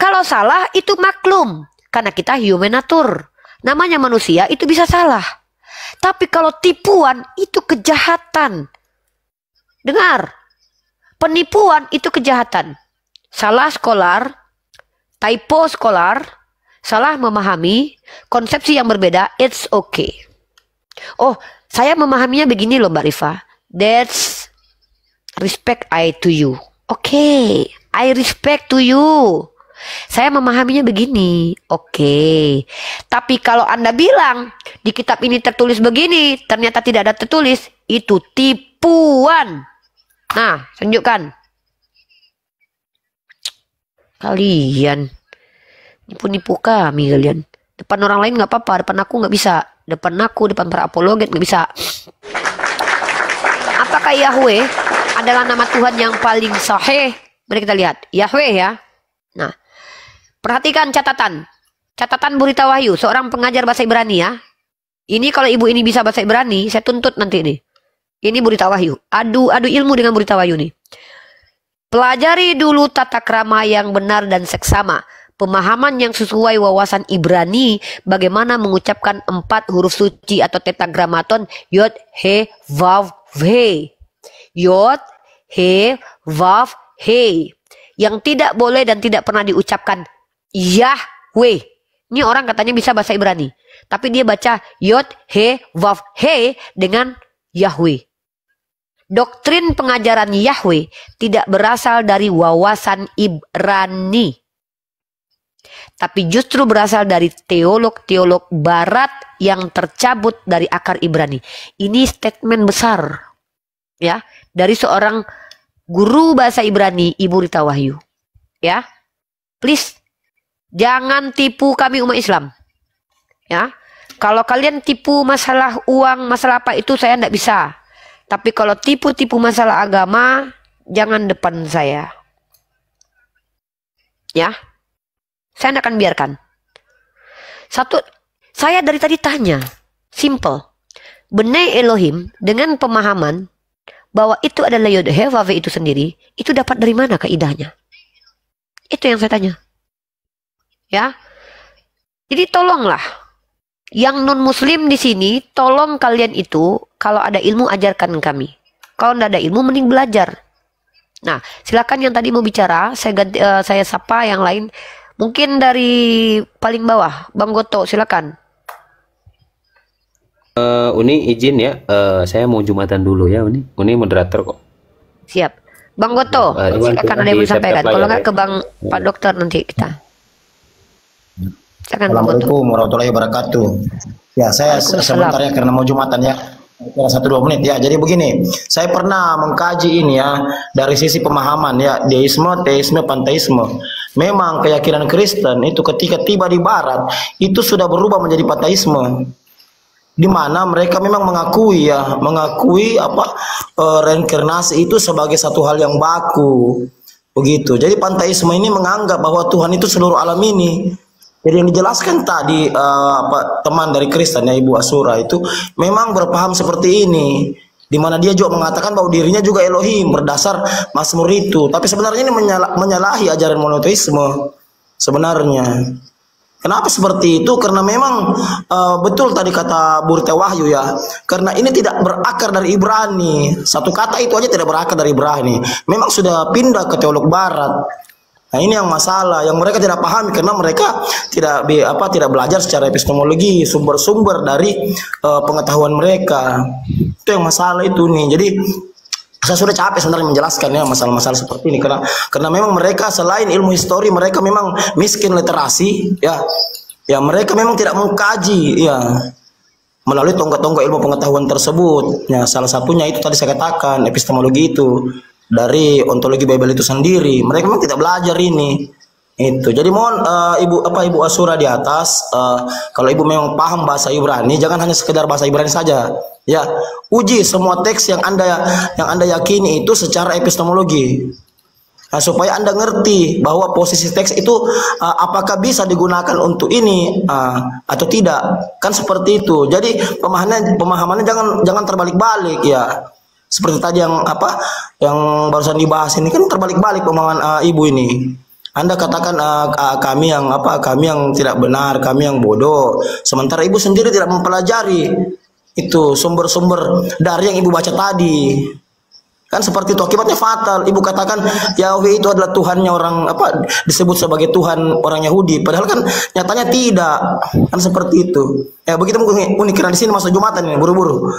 Kalau salah itu maklum karena kita human nature. Namanya manusia itu bisa salah. Tapi kalau tipuan itu kejahatan. Dengar. Penipuan itu kejahatan. Salah skolar, typo skolar, salah memahami, konsepsi yang berbeda, it's okay. Oh, saya memahaminya begini loh Mbak Rifa. That's respect I to you. Okay, I respect to you. Saya memahaminya begini, oke. Tapi kalau Anda bilang di kitab ini tertulis begini, ternyata tidak ada tertulis, itu tipuan. Nah, tunjukkan. Kalian nipu-nipu kami kalian. Depan orang lain nggak apa-apa, depan aku nggak bisa. Depan aku, depan para apologet nggak bisa. Apakah Yahweh adalah nama Tuhan yang paling sahih? Mari kita lihat. Yahweh ya. Nah. Perhatikan catatan. Catatan Burita Wahyu, seorang pengajar bahasa Ibrani ya. Ini kalau ibu ini bisa bahasa Ibrani, saya tuntut nanti nih. Ini Burita Wahyu. Adu ilmu dengan Burita Wahyu nih. Pelajari dulu tata krama yang benar dan seksama. Pemahaman yang sesuai wawasan Ibrani. Bagaimana mengucapkan 4 huruf suci atau tetragramaton. Yod, He, Vav, He. Yod, He, Vav, He. Yang tidak boleh dan tidak pernah diucapkan Yahweh. Ini orang katanya bisa bahasa Ibrani, tapi dia baca Yod He Vav He dengan Yahweh. Doktrin pengajaran Yahweh tidak berasal dari wawasan Ibrani, tapi justru berasal dari teolog-teolog barat yang tercabut dari akar Ibrani. Ini statement besar ya dari seorang guru bahasa Ibrani, Ibu Rita Wahyu. Ya. Please jangan tipu kami umat Islam. Ya. Kalau kalian tipu masalah uang, masalah apa itu saya tidak bisa. Tapi kalau tipu-tipu masalah agama, jangan depan saya. Ya. Saya tidak akan biarkan. Satu, saya dari tadi tanya, simple. Benai Elohim dengan pemahaman bahwa itu adalah Yod He Vav He itu sendiri, itu dapat dari mana kaidahnya? Itu yang saya tanya. Ya. Jadi tolonglah yang non muslim di sini, tolong kalian itu kalau ada ilmu ajarkan kami. Kalau tidak ada ilmu mending belajar. Nah, silakan yang tadi mau bicara, saya sapa yang lain. Mungkin dari paling bawah, Bang Goto, silakan. Uni izin ya, saya mau Jumatan dulu ya Uni. Uni moderator kok. Siap. Bang Goto, silakan ada yang mau disampaikan. Kalau nggak ke Bang Pak Dokter nanti kita. Silakan Bang Goto. Assalamualaikum warahmatullahi wabarakatuh. Ya, saya sebentar ya karena mau Jumatan ya. Kira 1-2 menit ya. Jadi begini, saya pernah mengkaji ini ya dari sisi pemahaman ya, deisme, teisme, panteisme. Memang keyakinan Kristen itu ketika tiba di barat itu sudah berubah menjadi panteisme. Di mana mereka memang mengakui reinkarnasi itu sebagai satu hal yang baku begitu. Jadi panteisme ini menganggap bahwa Tuhan itu seluruh alam ini. Jadi yang dijelaskan tadi teman dari Kristen ya Ibu Asura itu memang berpaham seperti ini, di mana dia juga mengatakan bahwa dirinya juga Elohim berdasar Mazmur itu. Tapi sebenarnya ini menyalahi ajaran monoteisme sebenarnya. Kenapa seperti itu? Karena memang betul tadi kata Bu Rita Wahyu ya. Karena ini tidak berakar dari Ibrani. Satu kata itu aja tidak berakar dari Ibrani. Memang sudah pindah ke teolog barat. Nah, ini yang masalah yang mereka tidak pahami karena mereka tidak belajar secara epistemologi, sumber-sumber dari pengetahuan mereka. Itu yang masalah itu nih. Jadi saya sudah capek sebenarnya menjelaskan ya masalah-masalah seperti ini karena memang mereka selain ilmu histori mereka memang miskin literasi ya mereka memang tidak mengkaji ya melalui tonggak-tonggak ilmu pengetahuan tersebut ya, salah satunya itu tadi saya katakan epistemologi itu dari ontologi Bible itu sendiri. Mereka memang tidak belajar ini itu. Jadi mohon Ibu Asura di atas, kalau Ibu memang paham bahasa Ibrani, jangan hanya sekedar bahasa Ibrani saja. Ya, uji semua teks yang Anda yakini itu secara epistemologi. Nah, supaya Anda ngerti bahwa posisi teks itu apakah bisa digunakan untuk ini atau tidak. Kan seperti itu. Jadi pemahamannya jangan terbalik-balik ya. Seperti tadi yang barusan dibahas ini kan terbalik-balik pemahaman Ibu ini. Anda katakan kami yang tidak benar, kami yang bodoh. Sementara Ibu sendiri tidak mempelajari itu sumber-sumber dari yang Ibu baca tadi. Kan seperti itu, akibatnya fatal. Ibu katakan Yahweh itu adalah Tuhannya orang disebut sebagai Tuhan orang Yahudi, padahal kan nyatanya tidak. Kan seperti itu. Ya begitu unik karena di sini masuk Jumatan ini buru-buru.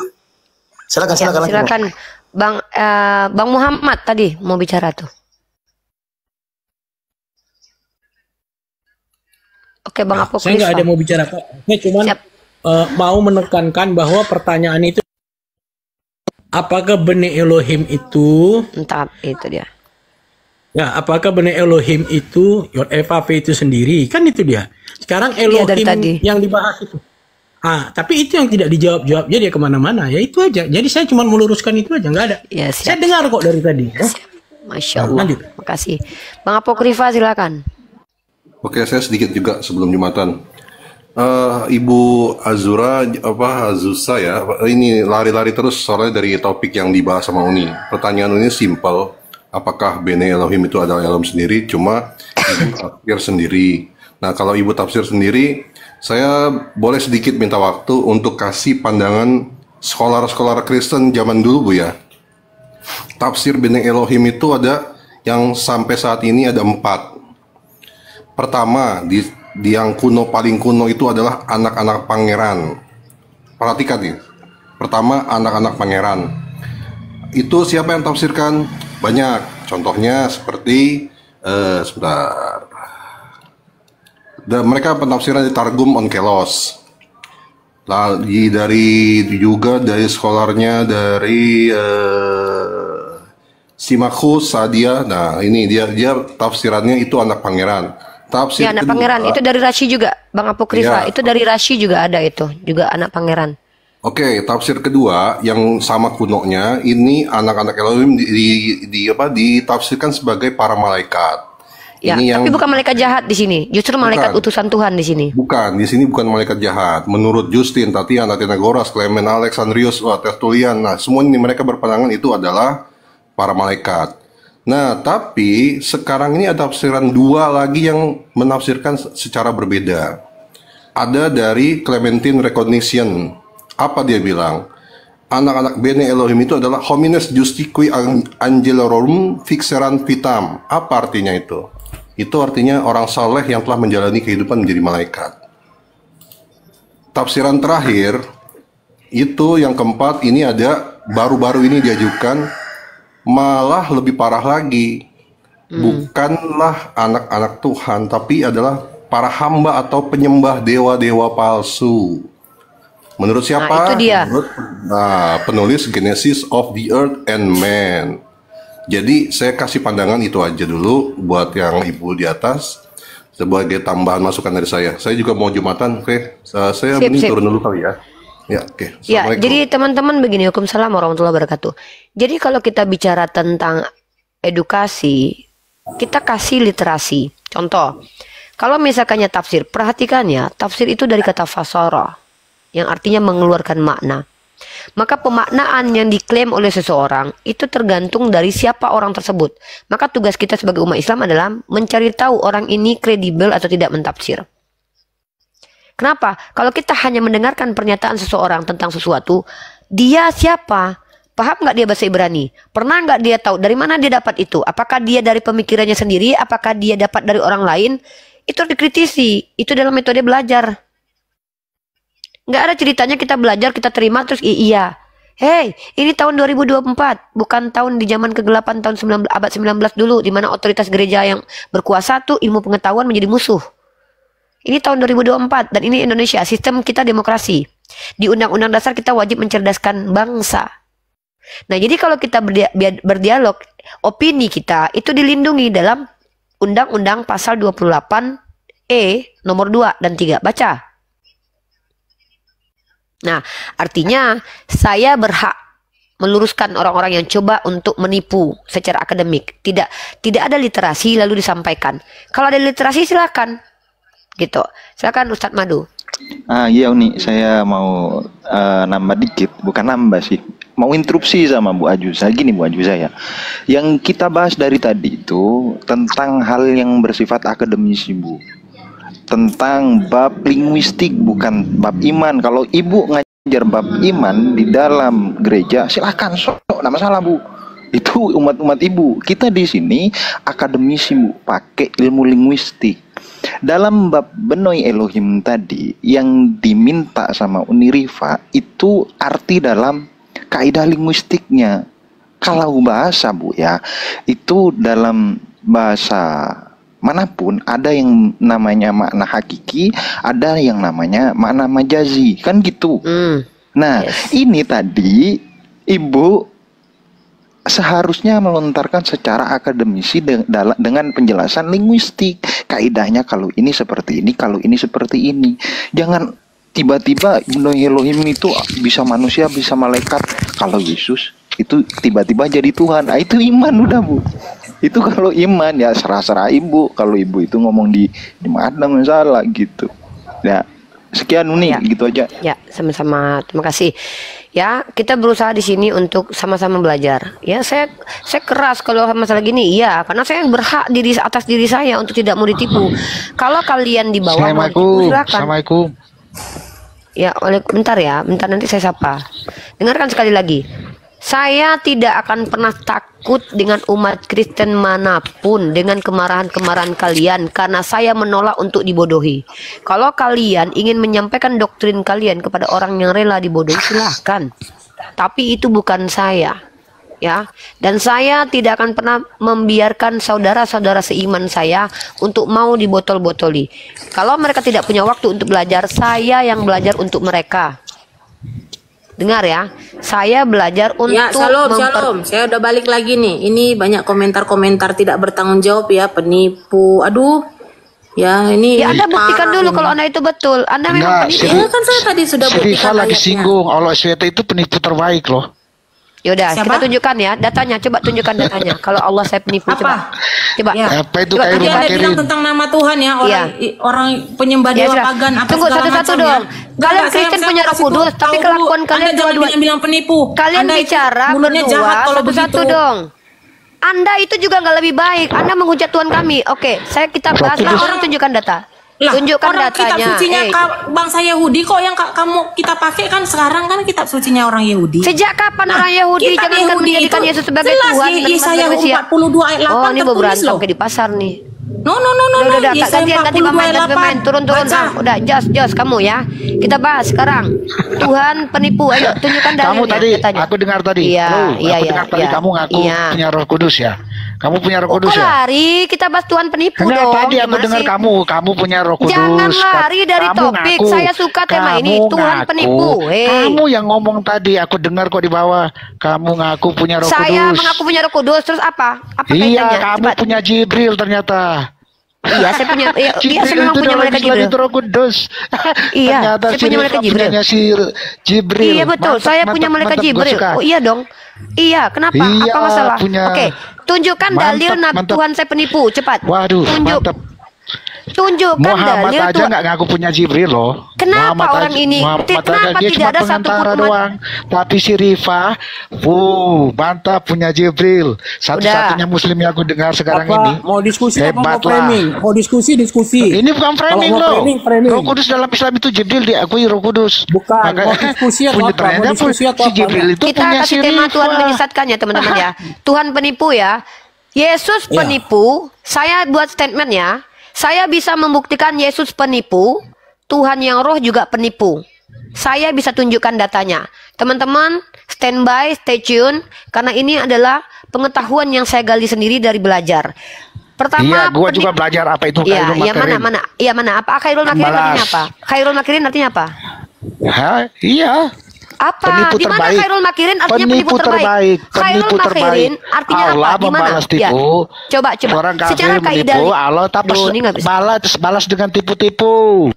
Silakan. Bang Muhammad tadi mau bicara tuh. Oke, Bang Apokrifa. Saya nggak ada mau bicara Pak. Saya cuma mau menekankan bahwa pertanyaan itu apakah Bene Elohim itu entah itu dia. Ya, apakah Bene Elohim itu Yod He Vav He itu sendiri? Kan itu dia. Sekarang Elohim yang dibahas itu. Tapi itu yang tidak dijawab-jawab, jadi kemana-mana. Ya itu aja. Jadi saya cuma meluruskan itu aja, nggak ada. Ya, saya dengar kok dari tadi. Masya Allah. Makasih. Bang Apokrifa silakan. Oke, saya sedikit juga sebelum Jumatan. Ibu Azusa ya, ini lari-lari terus soalnya dari topik yang dibahas sama Uni. Pertanyaan Uni simple, apakah Bene Elohim itu adalah Elohim sendiri? Cuma Ibu tafsir sendiri. Nah, kalau Ibu tafsir sendiri, saya boleh sedikit minta waktu untuk kasih pandangan scholar Kristen zaman dulu, Bu ya. Tafsir Bene Elohim itu ada yang sampai saat ini ada 4. Pertama, yang kuno paling kuno itu adalah anak-anak pangeran. Perhatikan nih. Pertama, anak-anak pangeran. Itu siapa yang tafsirkan? Banyak. Contohnya seperti sebentar. Mereka penafsiran di Targum Onkelos. Lagi dari scholarnya dari Simakhus Sadia. Nah, ini dia tafsirannya itu anak pangeran. Tafsir ya, anak pangeran itu dari Rashi juga, Bang Apokrifa. Ya. Itu dari Rashi juga ada itu, juga anak pangeran. Oke, tafsir kedua yang sama kunonya, ini anak-anak Elohim ditafsirkan sebagai para malaikat. Ya, ini tapi bukan malaikat jahat di sini, justru malaikat utusan Tuhan di sini. Bukan, di sini bukan malaikat jahat. Menurut Justin, Tatian, Athenagoras, Clement, Alexandrius, Tertullian, nah semua ini mereka berpandangan itu adalah para malaikat. Nah, tapi sekarang ini ada tafsiran dua lagi yang menafsirkan secara berbeda. Ada dari Clementine Recognition. Apa dia bilang? Anak-anak Bene Elohim itu adalah homines justiqui angelorum fixeran vitam. Apa artinya itu? Itu artinya orang saleh yang telah menjalani kehidupan menjadi malaikat. Tafsiran terakhir, itu yang keempat, ini ada baru-baru ini diajukan. Malah lebih parah lagi, bukanlah anak-anak Tuhan, tapi adalah para hamba atau penyembah dewa-dewa palsu. Menurut siapa? Nah, itu dia. Menurut penulis Genesis of the Earth and Man. Jadi saya kasih pandangan itu aja dulu buat yang ibu di atas sebagai tambahan masukan dari saya. Saya juga mau Jumatan, oke? Saya mending turun dulu kali ya. Ya, oke. Ya, jadi teman-teman begini, Waalaikumsalam warahmatullahi wabarakatuh. Jadi kalau kita bicara tentang edukasi, kita kasih literasi. Contoh, kalau misalkannya tafsir, perhatikannya, tafsir itu dari kata fasara, yang artinya mengeluarkan makna. Maka pemaknaan yang diklaim oleh seseorang itu tergantung dari siapa orang tersebut. Maka tugas kita sebagai umat Islam adalah mencari tahu orang ini kredibel atau tidak mentafsir. Kenapa? Kalau kita hanya mendengarkan pernyataan seseorang tentang sesuatu, dia siapa? Paham nggak dia bahasa Ibrani? Pernah nggak dia tahu dari mana dia dapat itu? Apakah dia dari pemikirannya sendiri? Apakah dia dapat dari orang lain? Itu harus dikritisi. Itu dalam metode belajar. Nggak ada ceritanya kita belajar, kita terima, terus iya. Hei, ini tahun 2024, bukan tahun di zaman kegelapan tahun abad 19 dulu, di mana otoritas gereja yang berkuasa tuh ilmu pengetahuan menjadi musuh. Ini tahun 2024 dan ini Indonesia, sistem kita demokrasi. Di Undang-Undang Dasar kita wajib mencerdaskan bangsa. Nah, jadi kalau kita berdialog, opini kita itu dilindungi dalam Undang-Undang Pasal 28E nomor 2 dan 3. Baca. Nah, artinya saya berhak meluruskan orang-orang yang coba untuk menipu secara akademik. Tidak ada literasi lalu disampaikan. Kalau ada literasi silakan. Gitu. Silakan Ustadz Madu. Iya Uni, saya mau nambah dikit, bukan nambah sih. Mau interupsi sama Bu Ajuza. Gini Bu Ajuza ya. Yang kita bahas dari tadi itu tentang hal yang bersifat akademis Bu. Tentang bab linguistik bukan bab iman. Kalau Ibu ngajar bab iman di dalam gereja, silakan, enggak masalah Bu. Itu umat-umat Ibu. Kita di sini akademisi Bu, pakai ilmu linguistik. Dalam bab Benoi Elohim tadi yang diminta sama Unirifa itu arti dalam kaidah linguistiknya. Kalau bahasa Bu ya, itu dalam bahasa manapun ada yang namanya makna hakiki, ada yang namanya makna majazi, kan gitu. Nah, ini tadi Ibu seharusnya melontarkan secara akademisi dengan penjelasan linguistik. Kaidahnya kalau ini seperti ini, kalau ini seperti ini. Jangan tiba-tiba Elohim itu bisa manusia, bisa malaikat. Kalau Yesus itu tiba-tiba jadi Tuhan. Nah, itu iman udah Bu. Itu kalau iman ya serah-serah Ibu. Kalau Ibu itu ngomong di mana masalah gitu. Ya, sekian Uni, gitu aja. Ya, sama-sama. Terima kasih. Ya, kita berusaha di sini untuk sama-sama belajar. Ya, saya keras kalau masalah gini, iya, karena saya berhak atas diri saya untuk tidak mau ditipu. Kalau kalian di bawah mau ditipu, silakan. Assalamualaikum. Ya, bentar nanti saya sapa. Dengarkan sekali lagi. Saya tidak akan pernah takut dengan umat Kristen manapun, dengan kemarahan-kemarahan kalian, karena saya menolak untuk dibodohi. Kalau kalian ingin menyampaikan doktrin kalian kepada orang yang rela dibodohi, silahkan. Tapi itu bukan saya, ya. Dan saya tidak akan pernah membiarkan saudara-saudara seiman saya untuk mau dibotol-botoli. Kalau mereka tidak punya waktu untuk belajar, saya yang belajar untuk mereka. Dengar ya, saya belajar untuk Ya, Shalom. Saya udah balik lagi nih. Ini banyak komentar-komentar tidak bertanggung jawab ya, penipu. Aduh. Ya, ini ya, Anda buktikan dulu kalau Anda itu betul. Anda memang penipu. Ya, kan saya tadi sudah buktikan lagi ayatnya. singgung. Allah SWT itu penipu terbaik loh. Yaudah, kita tunjukkan ya datanya. Coba tunjukkan datanya. Kalau Allah saya penipu, coba. Ya. Apa itu Tadi Anda bilang tentang nama Tuhan ya, orang penyembah dewa pagan apa tunggu segala satu-satu macam dong. ya. Kalian Kristen punya Roh Kudus, tapi kelakuan kalian Anda jangan bilang penipu. Kalian Anda bicara berdua satu-satu dong. Anda itu juga nggak lebih baik. Anda menghujat Tuhan kami. Oke, kita bahas lah. Orang tunjukkan data. Lah, tunjukkan orang datanya. Kitab sucinya bangsa Yahudi kok yang kita pakai kan sekarang kan kitab sucinya orang Yahudi. Sejak kapan orang Yahudi jangankan menjadikan Yesus sebagai Tuhan dan Yesaya 42 ayat 8 oh, ini tertulis berantem loh. Kayak di pasar nih. No. Udah, ganti pemain, turun. Udah, Jos, kamu ya. Kita bahas sekarang. Tuhan penipu, ayo tunjukkan dalilnya. Kamu tadi, katanya. aku dengar tadi. Kamu ngaku punya Roh Kudus ya. Kamu punya Roh Kudus ya? Lari, kita bahas Tuhan penipu dong. Tadi aku dengar kamu punya Roh Kudus. Jangan lari dari topik. Saya suka tema ini. Tuhan penipu. Kamu yang ngomong tadi, aku dengar kok di bawah. Kamu ngaku punya Roh Kudus. Saya mengaku punya Roh Kudus. Terus apa? Apa kaitannya? Kamu punya Jibril ternyata. Iya, saya punya. Iya, saya memang punya malaikat Jibril. Roh Kudus. Iya, saya punya malaikat Jibril. Jibril. Iya betul, saya punya malaikat Jibril. Oh iya dong. Iya, kenapa? Apa masalah? Oke, tunjukkan dalil Tuhan saya penipu, cepat. Waduh, mantap. Tunjukkan Muhammad dalil aja nggak ngaku punya Jibril loh. Kenapa orang ini? Kenapa dia tidak ada satu pun umat doang. Tapi si Rifa, mantap punya Jibril. Satu-satunya Muslim yang aku dengar sekarang ini. Mau diskusi hebat apa mau framing? Mau diskusi. Ini bukan framing loh. Framing. Roh Kudus dalam Islam itu Jibril diakui Roh Kudus. Bukan. Mau diskusi atau apa? Mau diskusi atau si Jibril itu kita punya kasih si tema Rifa. Tuhan menyesatkan ya teman-teman ya. Tuhan penipu ya. Yesus penipu. Saya buat statement ya. Saya bisa membuktikan Yesus penipu, Tuhan yang roh juga penipu. Saya bisa tunjukkan datanya. Teman-teman, standby, stay tune, karena ini adalah pengetahuan yang saya gali sendiri dari belajar. Pertama, gua juga belajar apa itu Khairul Makirin. Mana? Apa Khairul Makirin artinya apa? Khairul Makirin artinya apa? Iya. Apa? Di mana Khairul Makirin artinya penipu terbaik? Khairul Makirin artinya Allah apa? Di mana? Ya. Coba. Orang secara kaidah Allah balas dengan tipu-tipu.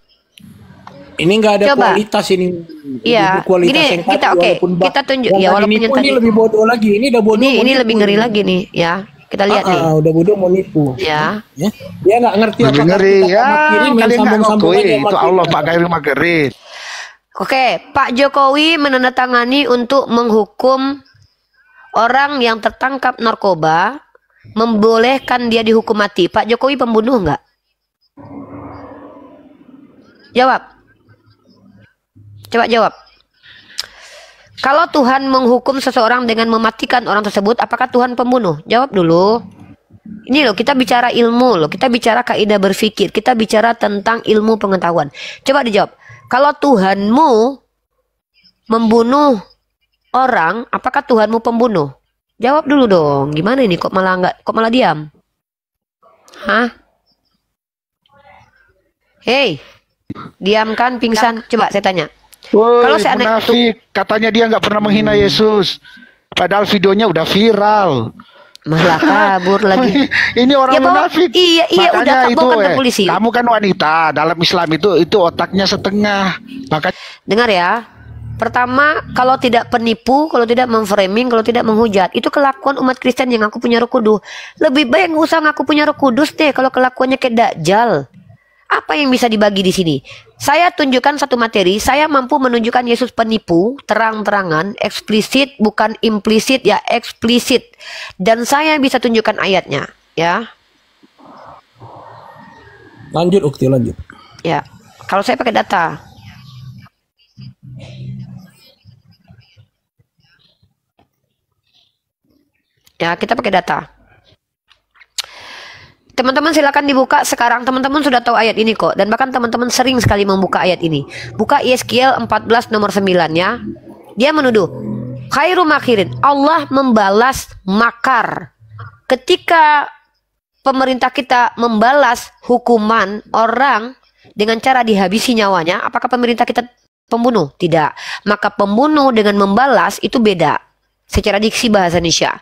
Ini nggak ada kualitas ini. Iya. Gini, kita tunjuk ya walaupun yang tadi lebih bodoh lagi. Ini udah bodoh. Ini lebih ngeri lagi nih ya. Kita lihat nih. Udah bodoh mau nipu. Ya. Dia nggak ngerti apa ngeri. Ya, kalian nggak ngakui itu Allah Pak Khairul Makirin. Oke, Pak Jokowi menandatangani untuk menghukum orang yang tertangkap narkoba, membolehkan dia dihukum mati. Pak Jokowi pembunuh enggak? Jawab. Coba jawab. Kalau Tuhan menghukum seseorang dengan mematikan orang tersebut, apakah Tuhan pembunuh? Jawab dulu. Ini loh, kita bicara ilmu loh, kita bicara kaidah berpikir, kita bicara tentang ilmu pengetahuan. Coba dijawab. Kalau Tuhanmu membunuh orang, apakah Tuhanmu pembunuh? Jawab dulu dong. Gimana ini kok malah diam? Hah? Hei, diam kan, pingsan? Coba saya tanya. Kalau saya munafik, katanya dia nggak pernah menghina Yesus, padahal videonya udah viral. Malah kabur lagi. Ini orang munafik. Iya udah bawa polisi. Kamu kan wanita, dalam Islam itu otaknya setengah. Maka dengar ya. Pertama, kalau tidak penipu, kalau tidak memframing, kalau tidak menghujat, itu kelakuan umat Kristen yang aku punya Roh Kudus. Lebih baik nggak usah ngaku punya Roh Kudus deh kalau kelakuannya kayak Dajjal. Apa yang bisa dibagi di sini? Saya tunjukkan satu materi, saya mampu menunjukkan Yesus penipu, terang-terangan, eksplisit, bukan implisit ya, eksplisit. Dan saya bisa tunjukkan ayatnya, ya. Lanjut, Ukti, lanjut. Ya, kalau saya pakai data. Ya, kita pakai data. Teman-teman silakan dibuka sekarang. Teman-teman sudah tahu ayat ini kok. Dan bahkan teman-teman sering sekali membuka ayat ini. Buka Yeskiel 14 nomor 9 ya. Dia menuduh khairu makirin, Allah membalas makar. Ketika pemerintah kita membalas hukuman orang dengan cara dihabisi nyawanya, apakah pemerintah kita pembunuh? Tidak. Maka pembunuh dengan membalas itu beda secara diksi bahasa Indonesia.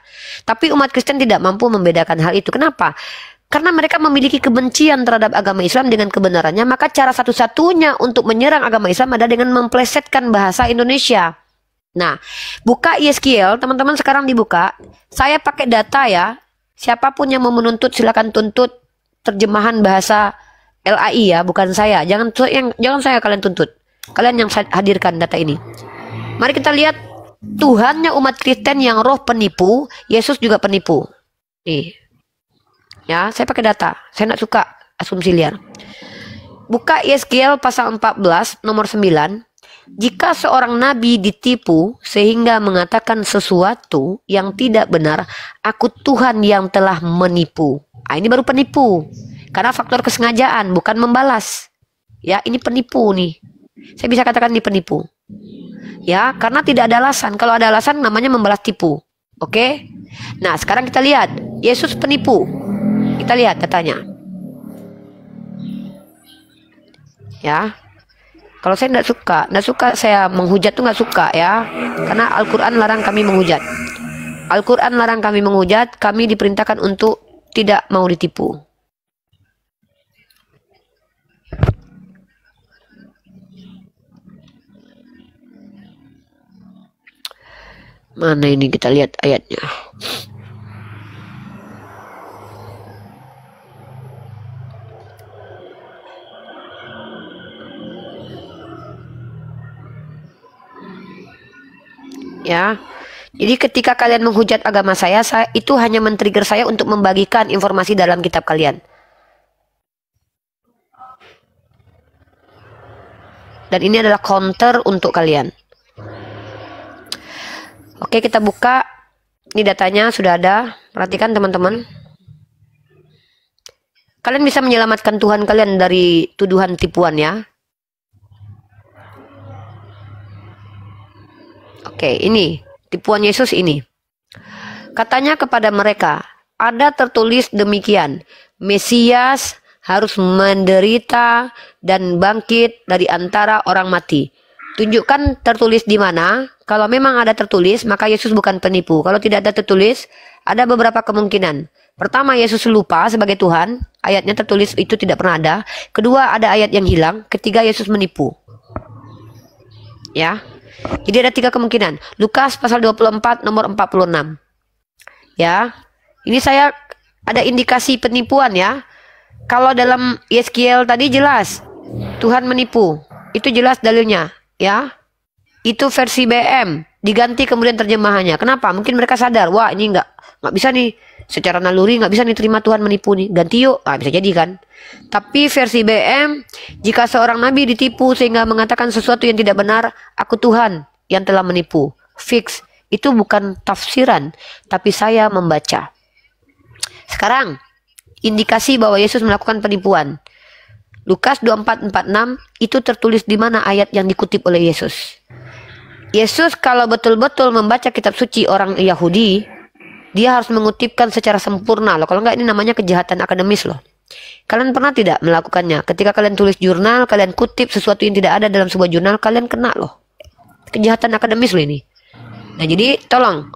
Tapi umat Kristen tidak mampu membedakan hal itu. Kenapa? Karena mereka memiliki kebencian terhadap agama Islam dengan kebenarannya, maka cara satu-satunya untuk menyerang agama Islam adalah dengan memplesetkan bahasa Indonesia. Nah, buka Yeskiel, teman-teman sekarang dibuka. Saya pakai data ya. Siapapun yang mau menuntut silakan tuntut terjemahan bahasa LAI ya, bukan saya. Jangan saya kalian tuntut. Kalian yang hadirkan data ini. Mari kita lihat Tuhannya umat Kristen yang roh penipu, Yesus juga penipu. Nih. Ya, saya pakai data. Saya tidak suka asumsi liar. Buka Yeskiel pasal 14 nomor 9. Jika seorang nabi ditipu sehingga mengatakan sesuatu yang tidak benar, aku Tuhan yang telah menipu. Ah, ini baru penipu. Karena faktor kesengajaan, bukan membalas. Ya, ini penipu nih. Saya bisa katakan ini penipu. Ya, karena tidak ada alasan. Kalau ada alasan namanya membalas tipu. Oke? Nah, sekarang kita lihat. Yesus penipu. Kita lihat datanya. Ya. Kalau saya tidak suka saya menghujat tuh nggak suka ya. Karena Al-Quran larang kami menghujat. Al-Quran larang kami menghujat. Kami diperintahkan untuk tidak mau ditipu. Mana ini kita lihat ayatnya. Ya, jadi ketika kalian menghujat agama saya itu hanya men-trigger saya untuk membagikan informasi dalam kitab kalian. Dan ini adalah counter untuk kalian. Oke, kita buka. Ini datanya sudah ada. Perhatikan teman-teman. Kalian bisa menyelamatkan Tuhan kalian dari tuduhan tipuan ya. Oke, ini tipuan Yesus ini. Katanya kepada mereka, ada tertulis demikian, Mesias harus menderita dan bangkit dari antara orang mati. Tunjukkan tertulis di mana. Kalau memang ada tertulis, maka Yesus bukan penipu. Kalau tidak ada tertulis, ada beberapa kemungkinan. Pertama, Yesus lupa sebagai Tuhan. Ayatnya tertulis itu tidak pernah ada. Kedua, ada ayat yang hilang. Ketiga, Yesus menipu. Ya. Jadi ada 3 kemungkinan. Lukas pasal 24 nomor 46. Ya. Ini saya ada indikasi penipuan ya. Kalau dalam Yeskiel tadi jelas Tuhan menipu. Itu jelas dalilnya, ya. Itu versi BM, diganti kemudian terjemahannya. Kenapa? Mungkin mereka sadar, wah ini nggak bisa nih secara naluri, nggak bisa nih terima Tuhan menipu nih. Ganti yuk, bisa jadi kan. Tapi versi BM, jika seorang nabi ditipu sehingga mengatakan sesuatu yang tidak benar, aku Tuhan yang telah menipu. Fix. Itu bukan tafsiran, tapi saya membaca. Sekarang, indikasi bahwa Yesus melakukan penipuan. Lukas 24:46 itu tertulis di mana ayat yang dikutip oleh Yesus. Yesus kalau betul-betul membaca kitab suci orang Yahudi, dia harus mengutipkan secara sempurna loh. Kalau enggak ini namanya kejahatan akademis loh. Kalian pernah tidak melakukannya? Ketika kalian tulis jurnal, kalian kutip sesuatu yang tidak ada dalam sebuah jurnal, kalian kena loh. Kejahatan akademis loh ini. Nah jadi tolong